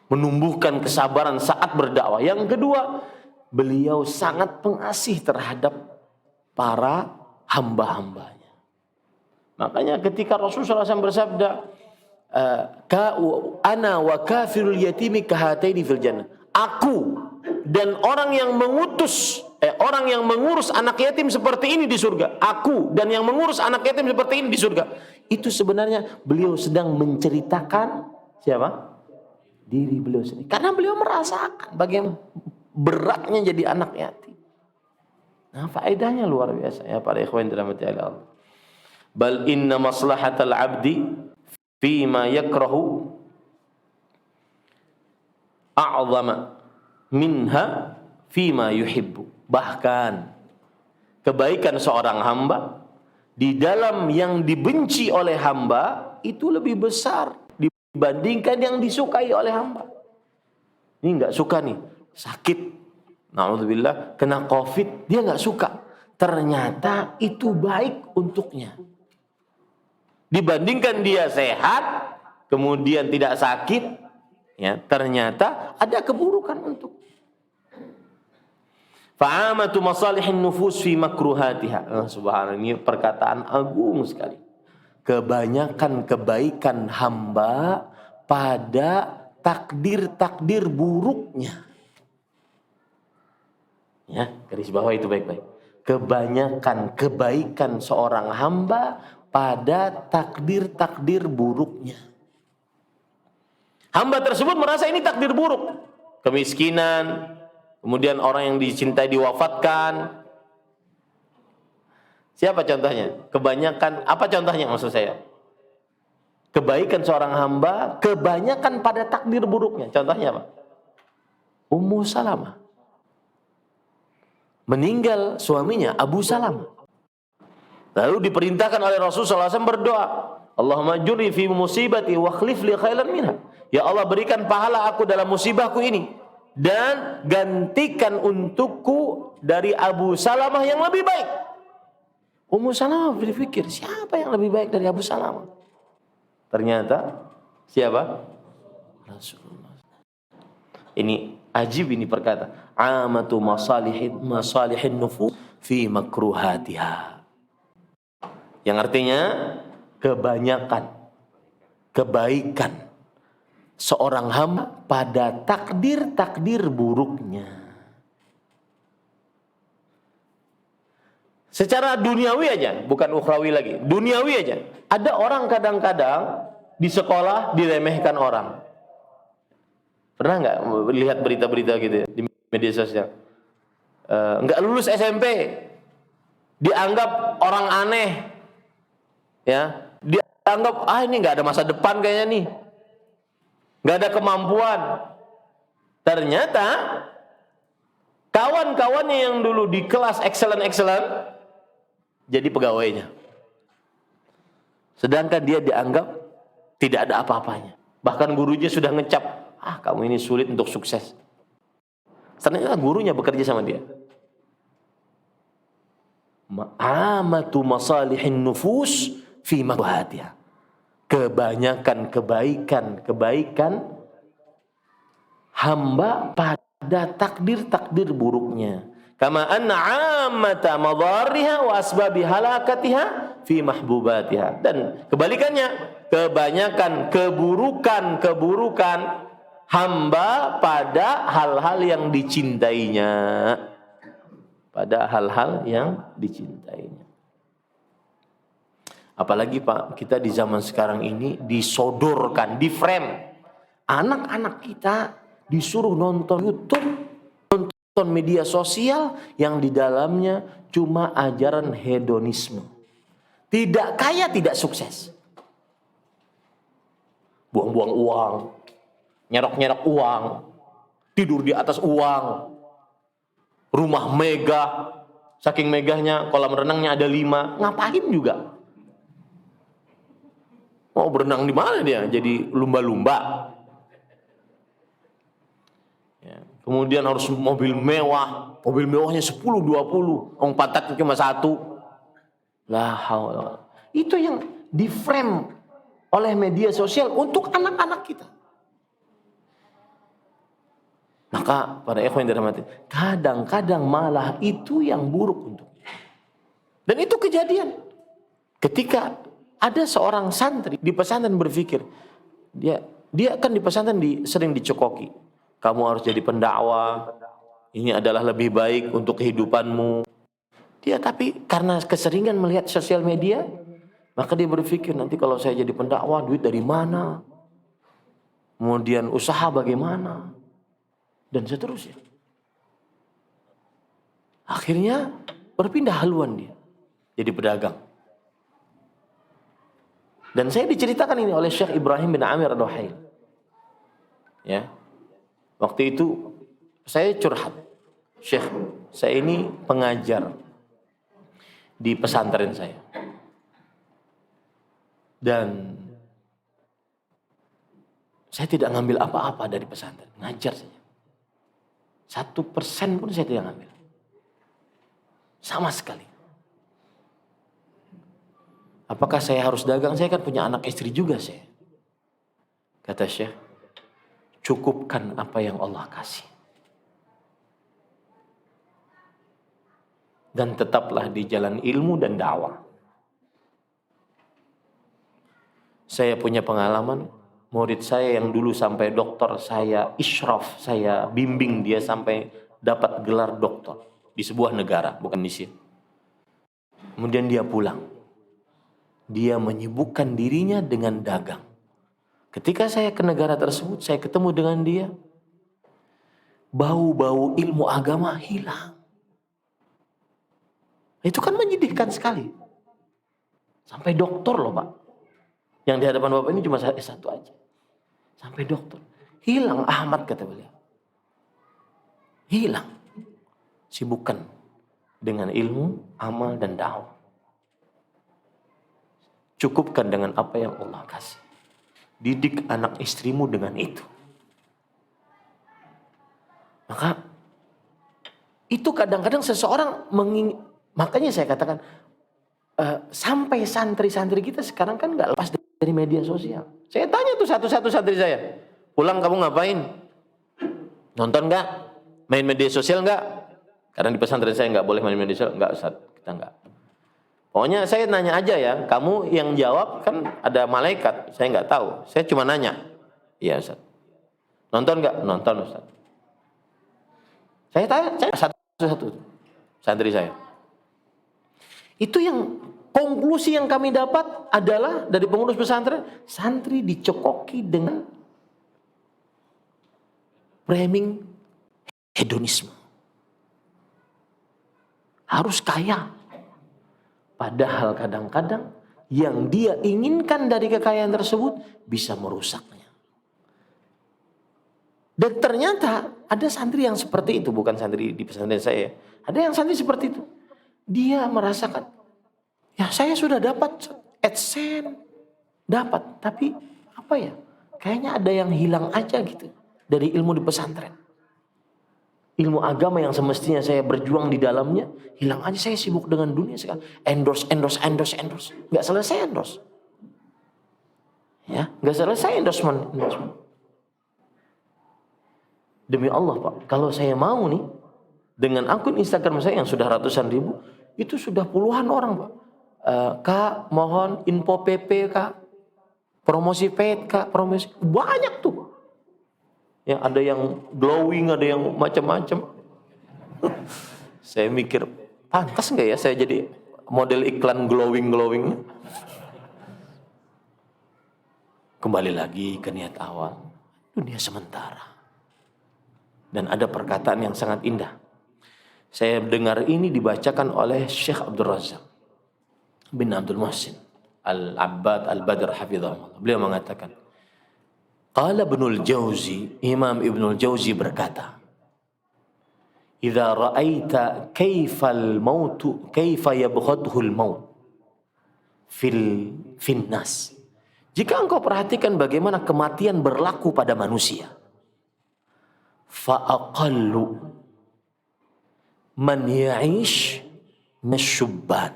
menumbuhkan kesabaran saat berdakwah. Yang kedua, beliau sangat pengasih terhadap para hamba-hambanya. Makanya ketika Rasulullah SAW bersabda, ana wa kafirul yatimi kahataini fil jannah. Aku dan orang yang orang yang mengurus anak yatim seperti ini di surga. Aku dan yang mengurus anak yatim seperti ini di surga. Itu sebenarnya beliau sedang menceritakan siapa? Diri beliau sendiri. Karena beliau merasakan bagaimana beratnya jadi anak yatim. Nah, faedahnya luar biasa ya para ikhwan dirahmati Allah. Bal inna maslahatal abdi fima yakrahu a'zama minha fima yuhibbu. Bahkan kebaikan seorang hamba di dalam yang dibenci oleh hamba itu lebih besar dibandingkan yang disukai oleh hamba. Ini enggak suka nih, sakit, na'udzubillah, kena COVID, dia enggak suka. Ternyata itu baik untuknya. Dibandingkan dia sehat, kemudian tidak sakit, ya, ternyata ada keburukan untuk. Fa'amatu masalihin nufus fi makruhatiha. Subhanallah, ini perkataan agung sekali. Kebanyakan kebaikan hamba pada takdir-takdir buruknya. Ya, garis bawah itu baik-baik. Kebanyakan kebaikan seorang hamba pada takdir-takdir buruknya. Hamba tersebut merasa ini takdir buruk. Kemiskinan, kemudian orang yang dicintai diwafatkan. Siapa contohnya? Kebanyakan, apa contohnya maksud saya? Kebaikan seorang hamba kebanyakan pada takdir buruknya. Contohnya apa? Ummu Salamah. Meninggal suaminya Abu Salamah. Lalu diperintahkan oleh Rasulullah SAW berdoa, Allahumma jurni fi musibati wa khlif li khairan minha. Ya Allah, berikan pahala aku dalam musibahku ini dan gantikan untukku dari Abu Salamah yang lebih baik. Ummu Salamah berpikir, siapa yang lebih baik dari Abu Salamah? Ternyata siapa? Rasulullah. Ini ajib, ini perkata, amatu masalihin nufus fi makruhatiha. Yang artinya kebanyakan kebaikan seorang hamba pada takdir-takdir buruknya. Secara duniawi aja, bukan ukhrawi lagi. Duniawi aja. Ada orang kadang-kadang di sekolah diremehkan orang. Pernah nggak lihat berita-berita gitu ya, di media sosial? Nggak lulus SMP, dianggap orang aneh, ya. Dianggap ini nggak ada masa depan kayaknya nih, nggak ada kemampuan. Ternyata kawan-kawannya yang dulu di kelas excellent jadi pegawainya. Sedangkan dia dianggap tidak ada apa-apanya. Bahkan gurunya sudah ngecap, kamu ini sulit untuk sukses. Ternyata gurunya bekerja sama dia. Ma'amatu masalihin nufus fi makruhatiha. Kebanyakan kebaikan hamba pada takdir-takdir buruknya. Kama anna 'ammata madharriha wa asbabi halakatiha fi mahbubatiha. Dan kebalikannya, kebanyakan keburukan hamba pada hal-hal yang dicintainya. Pada hal-hal yang dicintainya. Apalagi Pak, kita di zaman sekarang ini disodorkan, di frame. Anak-anak kita disuruh nonton YouTube, nonton media sosial yang di dalamnya cuma ajaran hedonisme. Tidak kaya, tidak sukses. Buang-buang uang, nyerok-nyerok uang, tidur di atas uang, rumah megah, saking megahnya kolam renangnya ada 5, ngapain juga? Mau berenang di mana dia? Jadi lumba-lumba. Ya. Kemudian harus mobil mewah, mobil mewahnya 10-20, orang pantatnya cuma 1. La haula. Itu yang di frame oleh media sosial untuk anak-anak kita. Maka para ikhwan yang dirahmati, kadang-kadang malah itu yang buruk untuk. Dan itu kejadian. Ketika ada seorang santri di pesantren berpikir, dia kan di pesantren sering dicekoki. Kamu harus jadi pendakwah. Ini adalah lebih baik untuk kehidupanmu. Dia tapi karena keseringan melihat sosial media, maka dia berpikir nanti kalau saya jadi pendakwah, duit dari mana? Kemudian usaha bagaimana? Dan seterusnya. Akhirnya berpindah haluan dia. Jadi pedagang. Dan saya diceritakan ini oleh Syekh Ibrahim bin Amir Ad-Duhail. Ya. Waktu itu saya curhat. Syekh, saya ini pengajar di pesantren saya. Dan saya tidak ngambil apa-apa dari pesantren, ngajar saja. 1% pun saya tidak ngambil. Sama sekali. Apakah saya harus dagang? Saya kan punya anak istri juga saya. Kata Syekh, cukupkan apa yang Allah kasih. Dan tetaplah di jalan ilmu dan dakwah. Saya punya pengalaman, murid saya yang dulu sampai doktor, saya isyraf, saya bimbing dia sampai dapat gelar doktor di sebuah negara, bukan di sini. Kemudian dia pulang. Dia menyibukkan dirinya dengan dagang. Ketika saya ke negara tersebut, saya ketemu dengan dia. Bau-bau ilmu agama hilang. Itu kan menyedihkan sekali. Sampai dokter loh Pak. Yang di hadapan Bapak ini cuma S1 aja. Sampai dokter. Hilang Ahmad kata beliau. Hilang. Sibukkan dengan ilmu, amal dan dakwah. Cukupkan dengan apa yang Allah kasih. Didik anak istrimu dengan itu. Maka itu kadang-kadang seseorang makanya saya katakan sampai santri-santri kita sekarang kan nggak lepas dari media sosial. Saya tanya tuh satu-satu santri saya, pulang kamu ngapain? Nonton nggak? Main media sosial nggak? Karena di pesantren saya nggak boleh main media sosial, nggak Ustaz, kita nggak. Pokoknya saya nanya aja ya, kamu yang jawab kan ada malaikat, saya nggak tahu. Saya cuma nanya. Iya Ustaz. Nonton nggak? Nonton Ustaz. Saya tanya satu-satu santri saya. Itu yang konklusi yang kami dapat adalah dari pengurus pesantren, santri dicekoki dengan framing hedonisme. Harus kaya. Padahal kadang-kadang yang dia inginkan dari kekayaan tersebut bisa merusaknya. Dan ternyata ada santri yang seperti itu, bukan santri di pesantren saya. Ada yang santri seperti itu. Dia merasakan, ya saya sudah dapat AdSense, dapat. Tapi apa ya, kayaknya ada yang hilang aja gitu dari ilmu di pesantren. Ilmu agama yang semestinya saya berjuang di dalamnya, hilang aja. Saya sibuk dengan dunia sekarang. Endorse. Nggak selesai endorse. Ya, nggak selesai endorsement. Demi Allah Pak, kalau saya mau nih Dengan akun Instagram saya yang sudah ratusan ribu, itu sudah puluhan orang, Pak. Kak, mohon info PP, Kak. Promosi paid, Kak. Promosi. Banyak tuh. Ya, ada yang glowing, ada yang macam-macam. Saya mikir, pantas nggak ya saya jadi model iklan glowing-glowing? Kembali lagi ke niat awal. Dunia sementara. Dan ada perkataan yang sangat indah. Saya dengar ini dibacakan oleh Syekh Abdul Razak bin Abdul Muhsin Al-Abbad Al-Badr hafizahullah. Beliau mengatakan, qala Ibnul Jauzi, Imam Ibnul Jauzi berkata, idza ra'aita kaifal mautu kaifa yabghadhul maut fil nas. Jika engkau perhatikan bagaimana kematian berlaku pada manusia, fa aqallu man ya'ish nasyubban,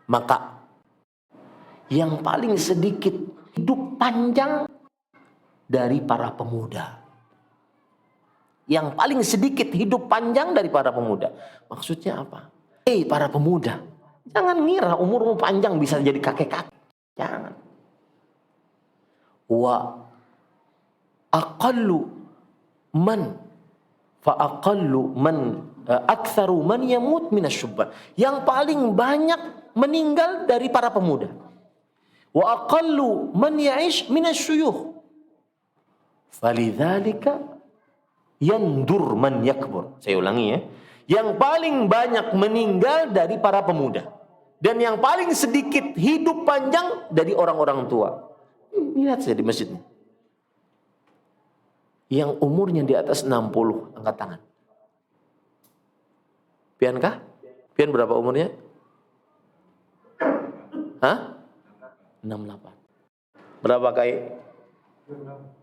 maka yang paling sedikit hidup panjang dari para pemuda. Yang paling sedikit hidup panjang dari para pemuda. Maksudnya apa? Para pemuda, jangan ngira umurmu panjang bisa jadi kakek-kakek. Jangan. Wa aqallu man fa aqallu man aktsaru man yamut minasyubban, yang paling banyak meninggal dari para pemuda. Wa aqallu man ya'ish minasyuyukh, falidzalika yandur man yakbur. Saya ulangi ya, yang paling banyak meninggal dari para pemuda dan yang paling sedikit hidup panjang dari orang-orang tua. Lihat saja di masjid ini, yang umurnya di atas 60, angkat tangan. Pian kah? Pian berapa umurnya? Hah? 68. Berapa kai?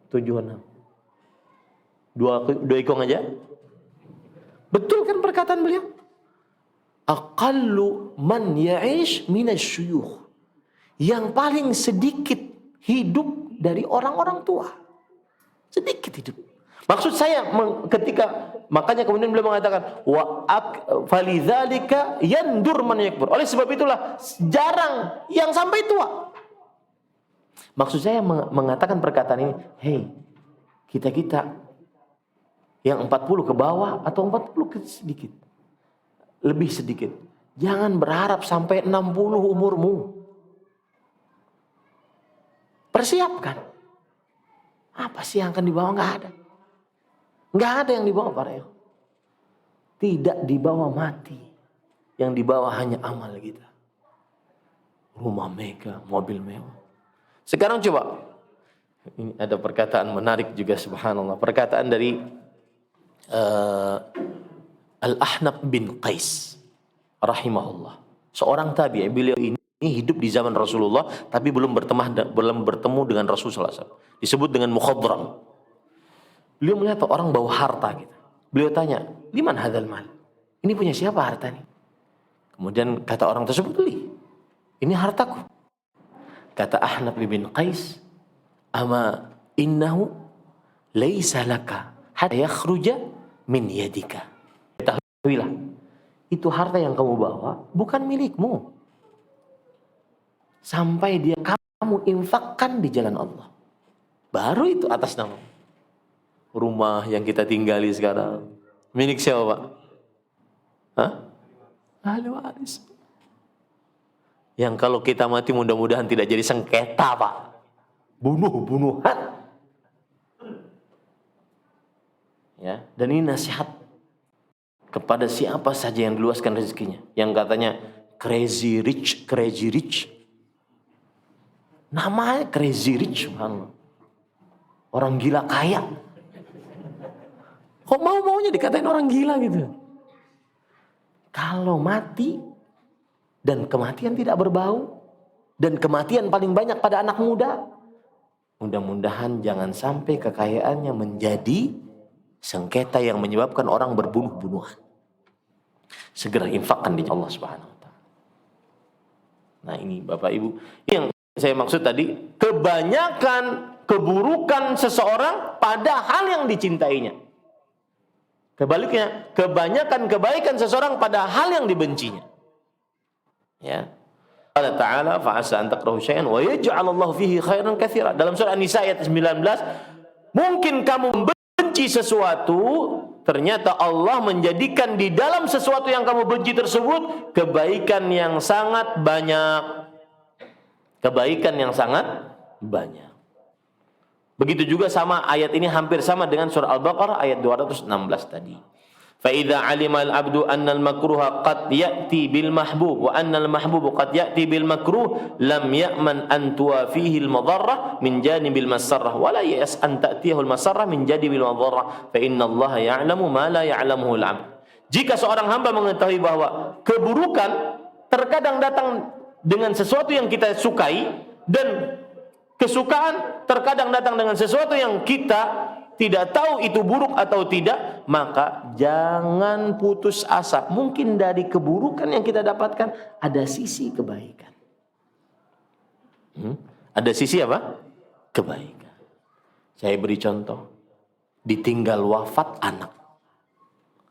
76. Dua ikong aja? Betul kan perkataan beliau? Aqallu man ya'ish minasyuyukh, yang paling sedikit hidup dari orang-orang tua. Sedikit hidup. Maksud saya ketika, makanya kemudian beliau mengatakan falidzalika yandur man yakbur. Oleh sebab itulah jarang yang sampai tua. Maksud saya mengatakan perkataan ini, hey, kita yang 40 ke bawah atau 40 ke sedikit, lebih sedikit. Jangan berharap sampai 60 umurmu. Persiapkan. Apa sih yang akan dibawa? Nggak ada. Nggak ada yang dibawa, Pak Reo. Tidak dibawa mati. Yang dibawa hanya amal kita. Rumah mega, mobil mewah. Sekarang coba. Ini ada perkataan menarik juga, subhanallah. Perkataan dari Al-Ahnaf bin Qais rahimahullah. Seorang tabi'i. Beliau ini hidup di zaman Rasulullah, tapi belum bertemu dengan Rasulullah SAW. Disebut dengan mukhadram. Beliau melihat orang bawa harta gitu. Beliau tanya, liman hadzal mal? Ini punya siapa harta ini? Kemudian kata orang tersebut, beli. Ini hartaku. Kata Ahnaf bin Qais, ama innahu laisa laka hatta yakhruja min yadika. Ketahuilah, itu harta yang kamu bawa bukan milikmu sampai dia kamu infakkan di jalan Allah. Baru itu atas nama. Rumah yang kita tinggali sekarang milik siapa, Pak? Hah? Ahli waris. Yang kalau kita mati mudah-mudahan tidak jadi sengketa, Pak. Bunuh-bunuhan. Ya, dan ini nasihat kepada siapa saja yang diluaskan rezekinya. Yang katanya crazy rich. Namanya crazy rich, subhanallah. Orang gila kaya. Kok mau-maunya dikatain orang gila gitu? Kalau mati dan kematian tidak berbau dan kematian paling banyak pada anak muda, mudah-mudahan jangan sampai kekayaannya menjadi sengketa yang menyebabkan orang berbunuh-bunuhan. Segera infakkan di Allah Subhanahu wa taala. Nah, ini Bapak Ibu, yang saya maksud tadi, kebanyakan keburukan seseorang pada hal yang dicintainya. Kebaliknya, kebanyakan kebaikan seseorang pada hal yang dibencinya. Ya. Allah Ta'ala fa'asa an takrahu syai'an wa yaj'alallahu fihi khairan katsira. Dalam surah An-Nisa ayat 19, mungkin kamu membenci sesuatu, ternyata Allah menjadikan di dalam sesuatu yang kamu benci tersebut kebaikan yang sangat banyak. Kebaikan yang sangat banyak. Begitu juga sama ayat ini hampir sama dengan surah Al-Baqarah ayat 216 tadi. فَإِذَا عَلِمَ الْعَبْدُ أَنَّ الْمَكْرُوهَ قَدْ يَأْتِي بِالْمَحْبُوبِ وَأَنَّ الْمَحْبُوبَ قَدْ يَأْتِي بِالْمَكْرُوهِ لَمْ يَأْمَنْ أَنْ تُوَافِيهِ الْمَضَرَّةَ مِنْ جَانِبِ الْمَسَرَّةِ وَلَا يَأْسْ أَنْ تَأْتِيهُ الْمَسَرَّةَ مِنْ جَانِبِ الْمَضَرَّةِ فَإِنَّ اللَّهَ يَعْلَمُ مَا لَا يَعْلَمُهُ الْعَبْدُ. Jika seorang hamba mengetahui bahwa keburukan terkadang datang dengan sesuatu yang kita sukai, dan kesukaan terkadang datang dengan sesuatu yang kita tidak tahu itu buruk atau tidak, maka jangan putus asa. Mungkin dari keburukan yang kita dapatkan ada sisi kebaikan. Ada sisi apa? Kebaikan. Saya beri contoh. Ditinggal wafat anak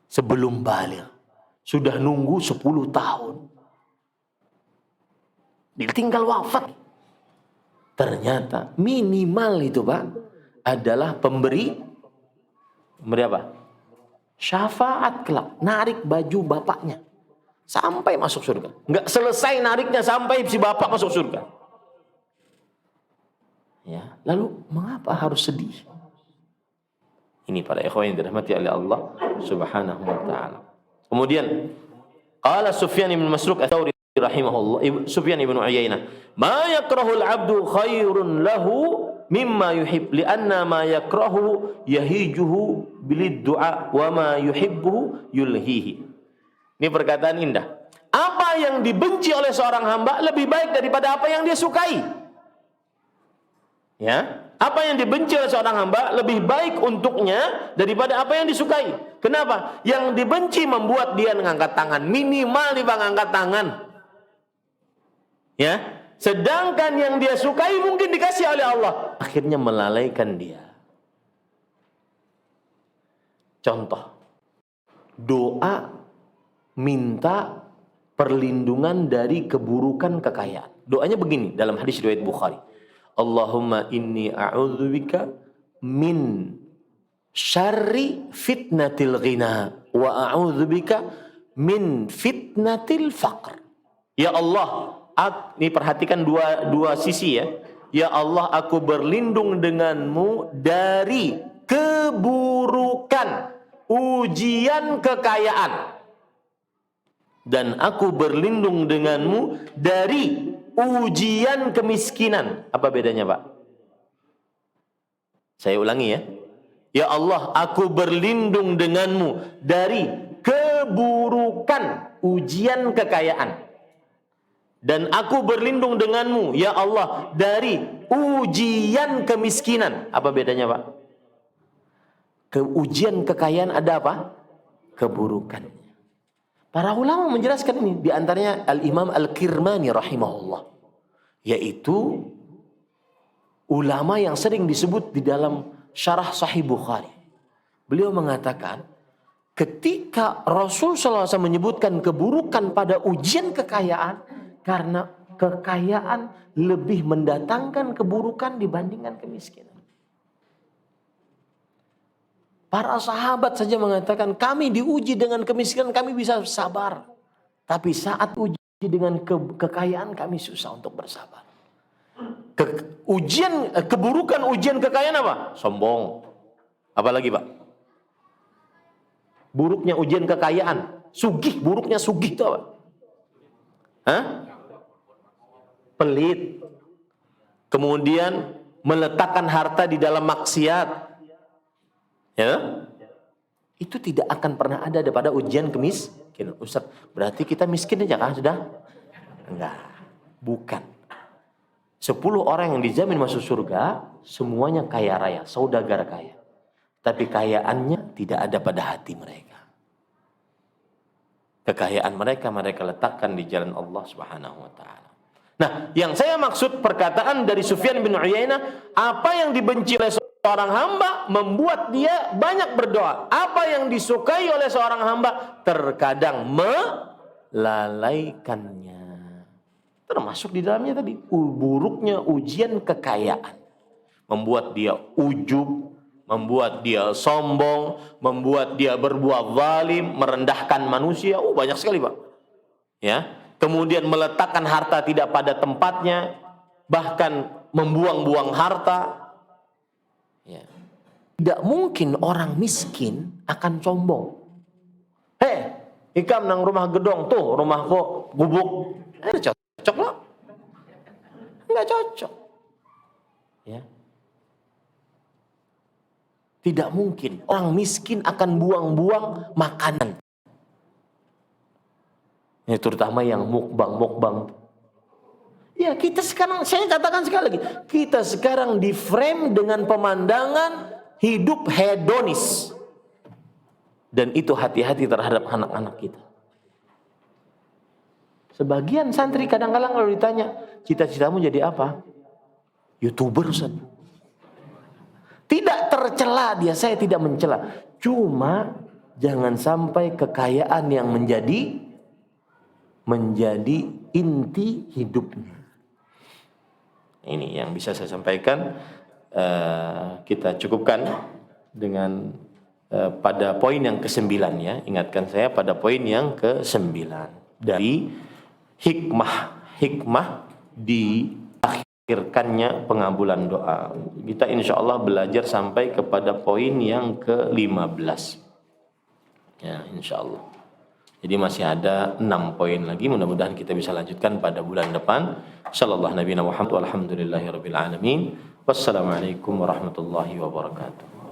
sebelum baligh. Sudah nunggu 10 tahun. Ditinggal wafat. Ternyata minimal itu, Pak, adalah pemberi apa? Syafaat kelak, narik baju bapaknya sampai masuk surga. Enggak selesai nariknya sampai si bapak masuk surga. Ya, lalu mengapa harus sedih? Ini para ikhwan yang dirahmati oleh Allah Subhanahu wa taala. Kemudian qala Sufyan bin Masruq Ats-Tsauri rahimahullah, Sufyan bin Uyainah, ma yakrahul 'abdu khairun lahu mimma yuhib li'anna ma yakrahu yahijuhu bilid du'a wa ma yuhibbu yulhihi. Ini perkataan indah. Apa yang dibenci oleh seorang hamba lebih baik daripada apa yang dia sukai. Ya, apa yang dibenci oleh seorang hamba lebih baik untuknya daripada apa yang disukai. Kenapa? Yang dibenci membuat dia mengangkat tangan, minimal dia mengangkat tangan. Ya, sedangkan yang dia sukai mungkin dikasih oleh Allah, akhirnya melalaikan dia. Contoh, doa minta perlindungan dari keburukan kekayaan. Doanya begini dalam hadis riwayat Bukhari. Allahumma inni a'udzubika min syarri fitnatil ghina wa a'udzubika min fitnatil faqr. Ya Allah, ini perhatikan dua sisi ya. Ya Allah, aku berlindung denganmu dari keburukan ujian kekayaan, dan aku berlindung denganmu dari ujian kemiskinan. Apa bedanya, Pak? Saya ulangi ya. Ya Allah, aku berlindung denganmu dari keburukan ujian kekayaan, dan aku berlindung denganmu, ya Allah, dari ujian kemiskinan. Apa bedanya, Pak? Ujian kekayaan ada apa? Keburukan. Para ulama menjelaskan ini. Di antaranya Al-Imam Al-Kirmani rahimahullah. Yaitu ulama yang sering disebut di dalam syarah Sahih Bukhari. Beliau mengatakan, ketika Rasul SAW menyebutkan keburukan pada ujian kekayaan, karena kekayaan lebih mendatangkan keburukan dibandingkan kemiskinan. Para sahabat saja mengatakan, kami diuji dengan kemiskinan, kami bisa sabar. Tapi saat uji dengan kekayaan, kami susah untuk bersabar. Keburukan ujian kekayaan apa? Sombong. Apalagi, Pak? Buruknya ujian kekayaan. Sugih, buruknya sugih itu apa? Hah? Pelit. Kemudian meletakkan harta di dalam maksiat. Ya, itu tidak akan pernah ada pada ujian kemiskinan. Ustaz, berarti kita miskin aja kan sudah? Enggak, bukan. 10 orang yang dijamin masuk surga, semuanya kaya raya, saudagar kaya. Tapi kayaannya tidak ada pada hati mereka. Kekayaan mereka letakkan di jalan Allah Subhanahu wa taala. Nah, yang saya maksud perkataan dari Sufyan bin Uyainah, apa yang dibenci oleh seorang hamba membuat dia banyak berdoa. Apa yang disukai oleh seorang hamba terkadang melalaikannya. Termasuk di dalamnya tadi buruknya ujian kekayaan. Membuat dia ujub, membuat dia sombong, membuat dia berbuat zalim, merendahkan manusia. Banyak sekali, Pak. Ya. Kemudian meletakkan harta tidak pada tempatnya, bahkan membuang-buang harta. Ya. Tidak mungkin orang miskin akan sombong. Ikam nang rumah gedong tuh, rumahku gubuk. Cocok loh. Enggak cocok. Ya. Tidak mungkin orang miskin akan buang-buang makanan. Ini terutama yang mukbang. Ya, kita sekarang, saya katakan sekali lagi, kita sekarang di frame dengan pemandangan hidup hedonis. Dan itu hati-hati terhadap anak-anak kita. Sebagian santri kadang-kadang kalau ditanya, cita-citamu jadi apa? YouTuber, Ustaz. Tidak tercela dia, saya tidak mencela. Cuma jangan sampai kekayaan yang menjadi inti hidupnya. Ini yang bisa saya sampaikan. Kita cukupkan dengan pada poin yang ke-9 ya. Ingatkan saya pada poin yang ke-9 dari hikmah diakhirkannya pengabulan doa. Kita insya Allah belajar sampai kepada poin yang ke-15 ya, insya Allah. Jadi masih ada 6 poin lagi. Mudah-mudahan kita bisa lanjutkan pada bulan depan. Sallallahu Nabi Muhammad walhamdulillahirabbil alamin. Wassalamualaikum warahmatullahi wabarakatuh.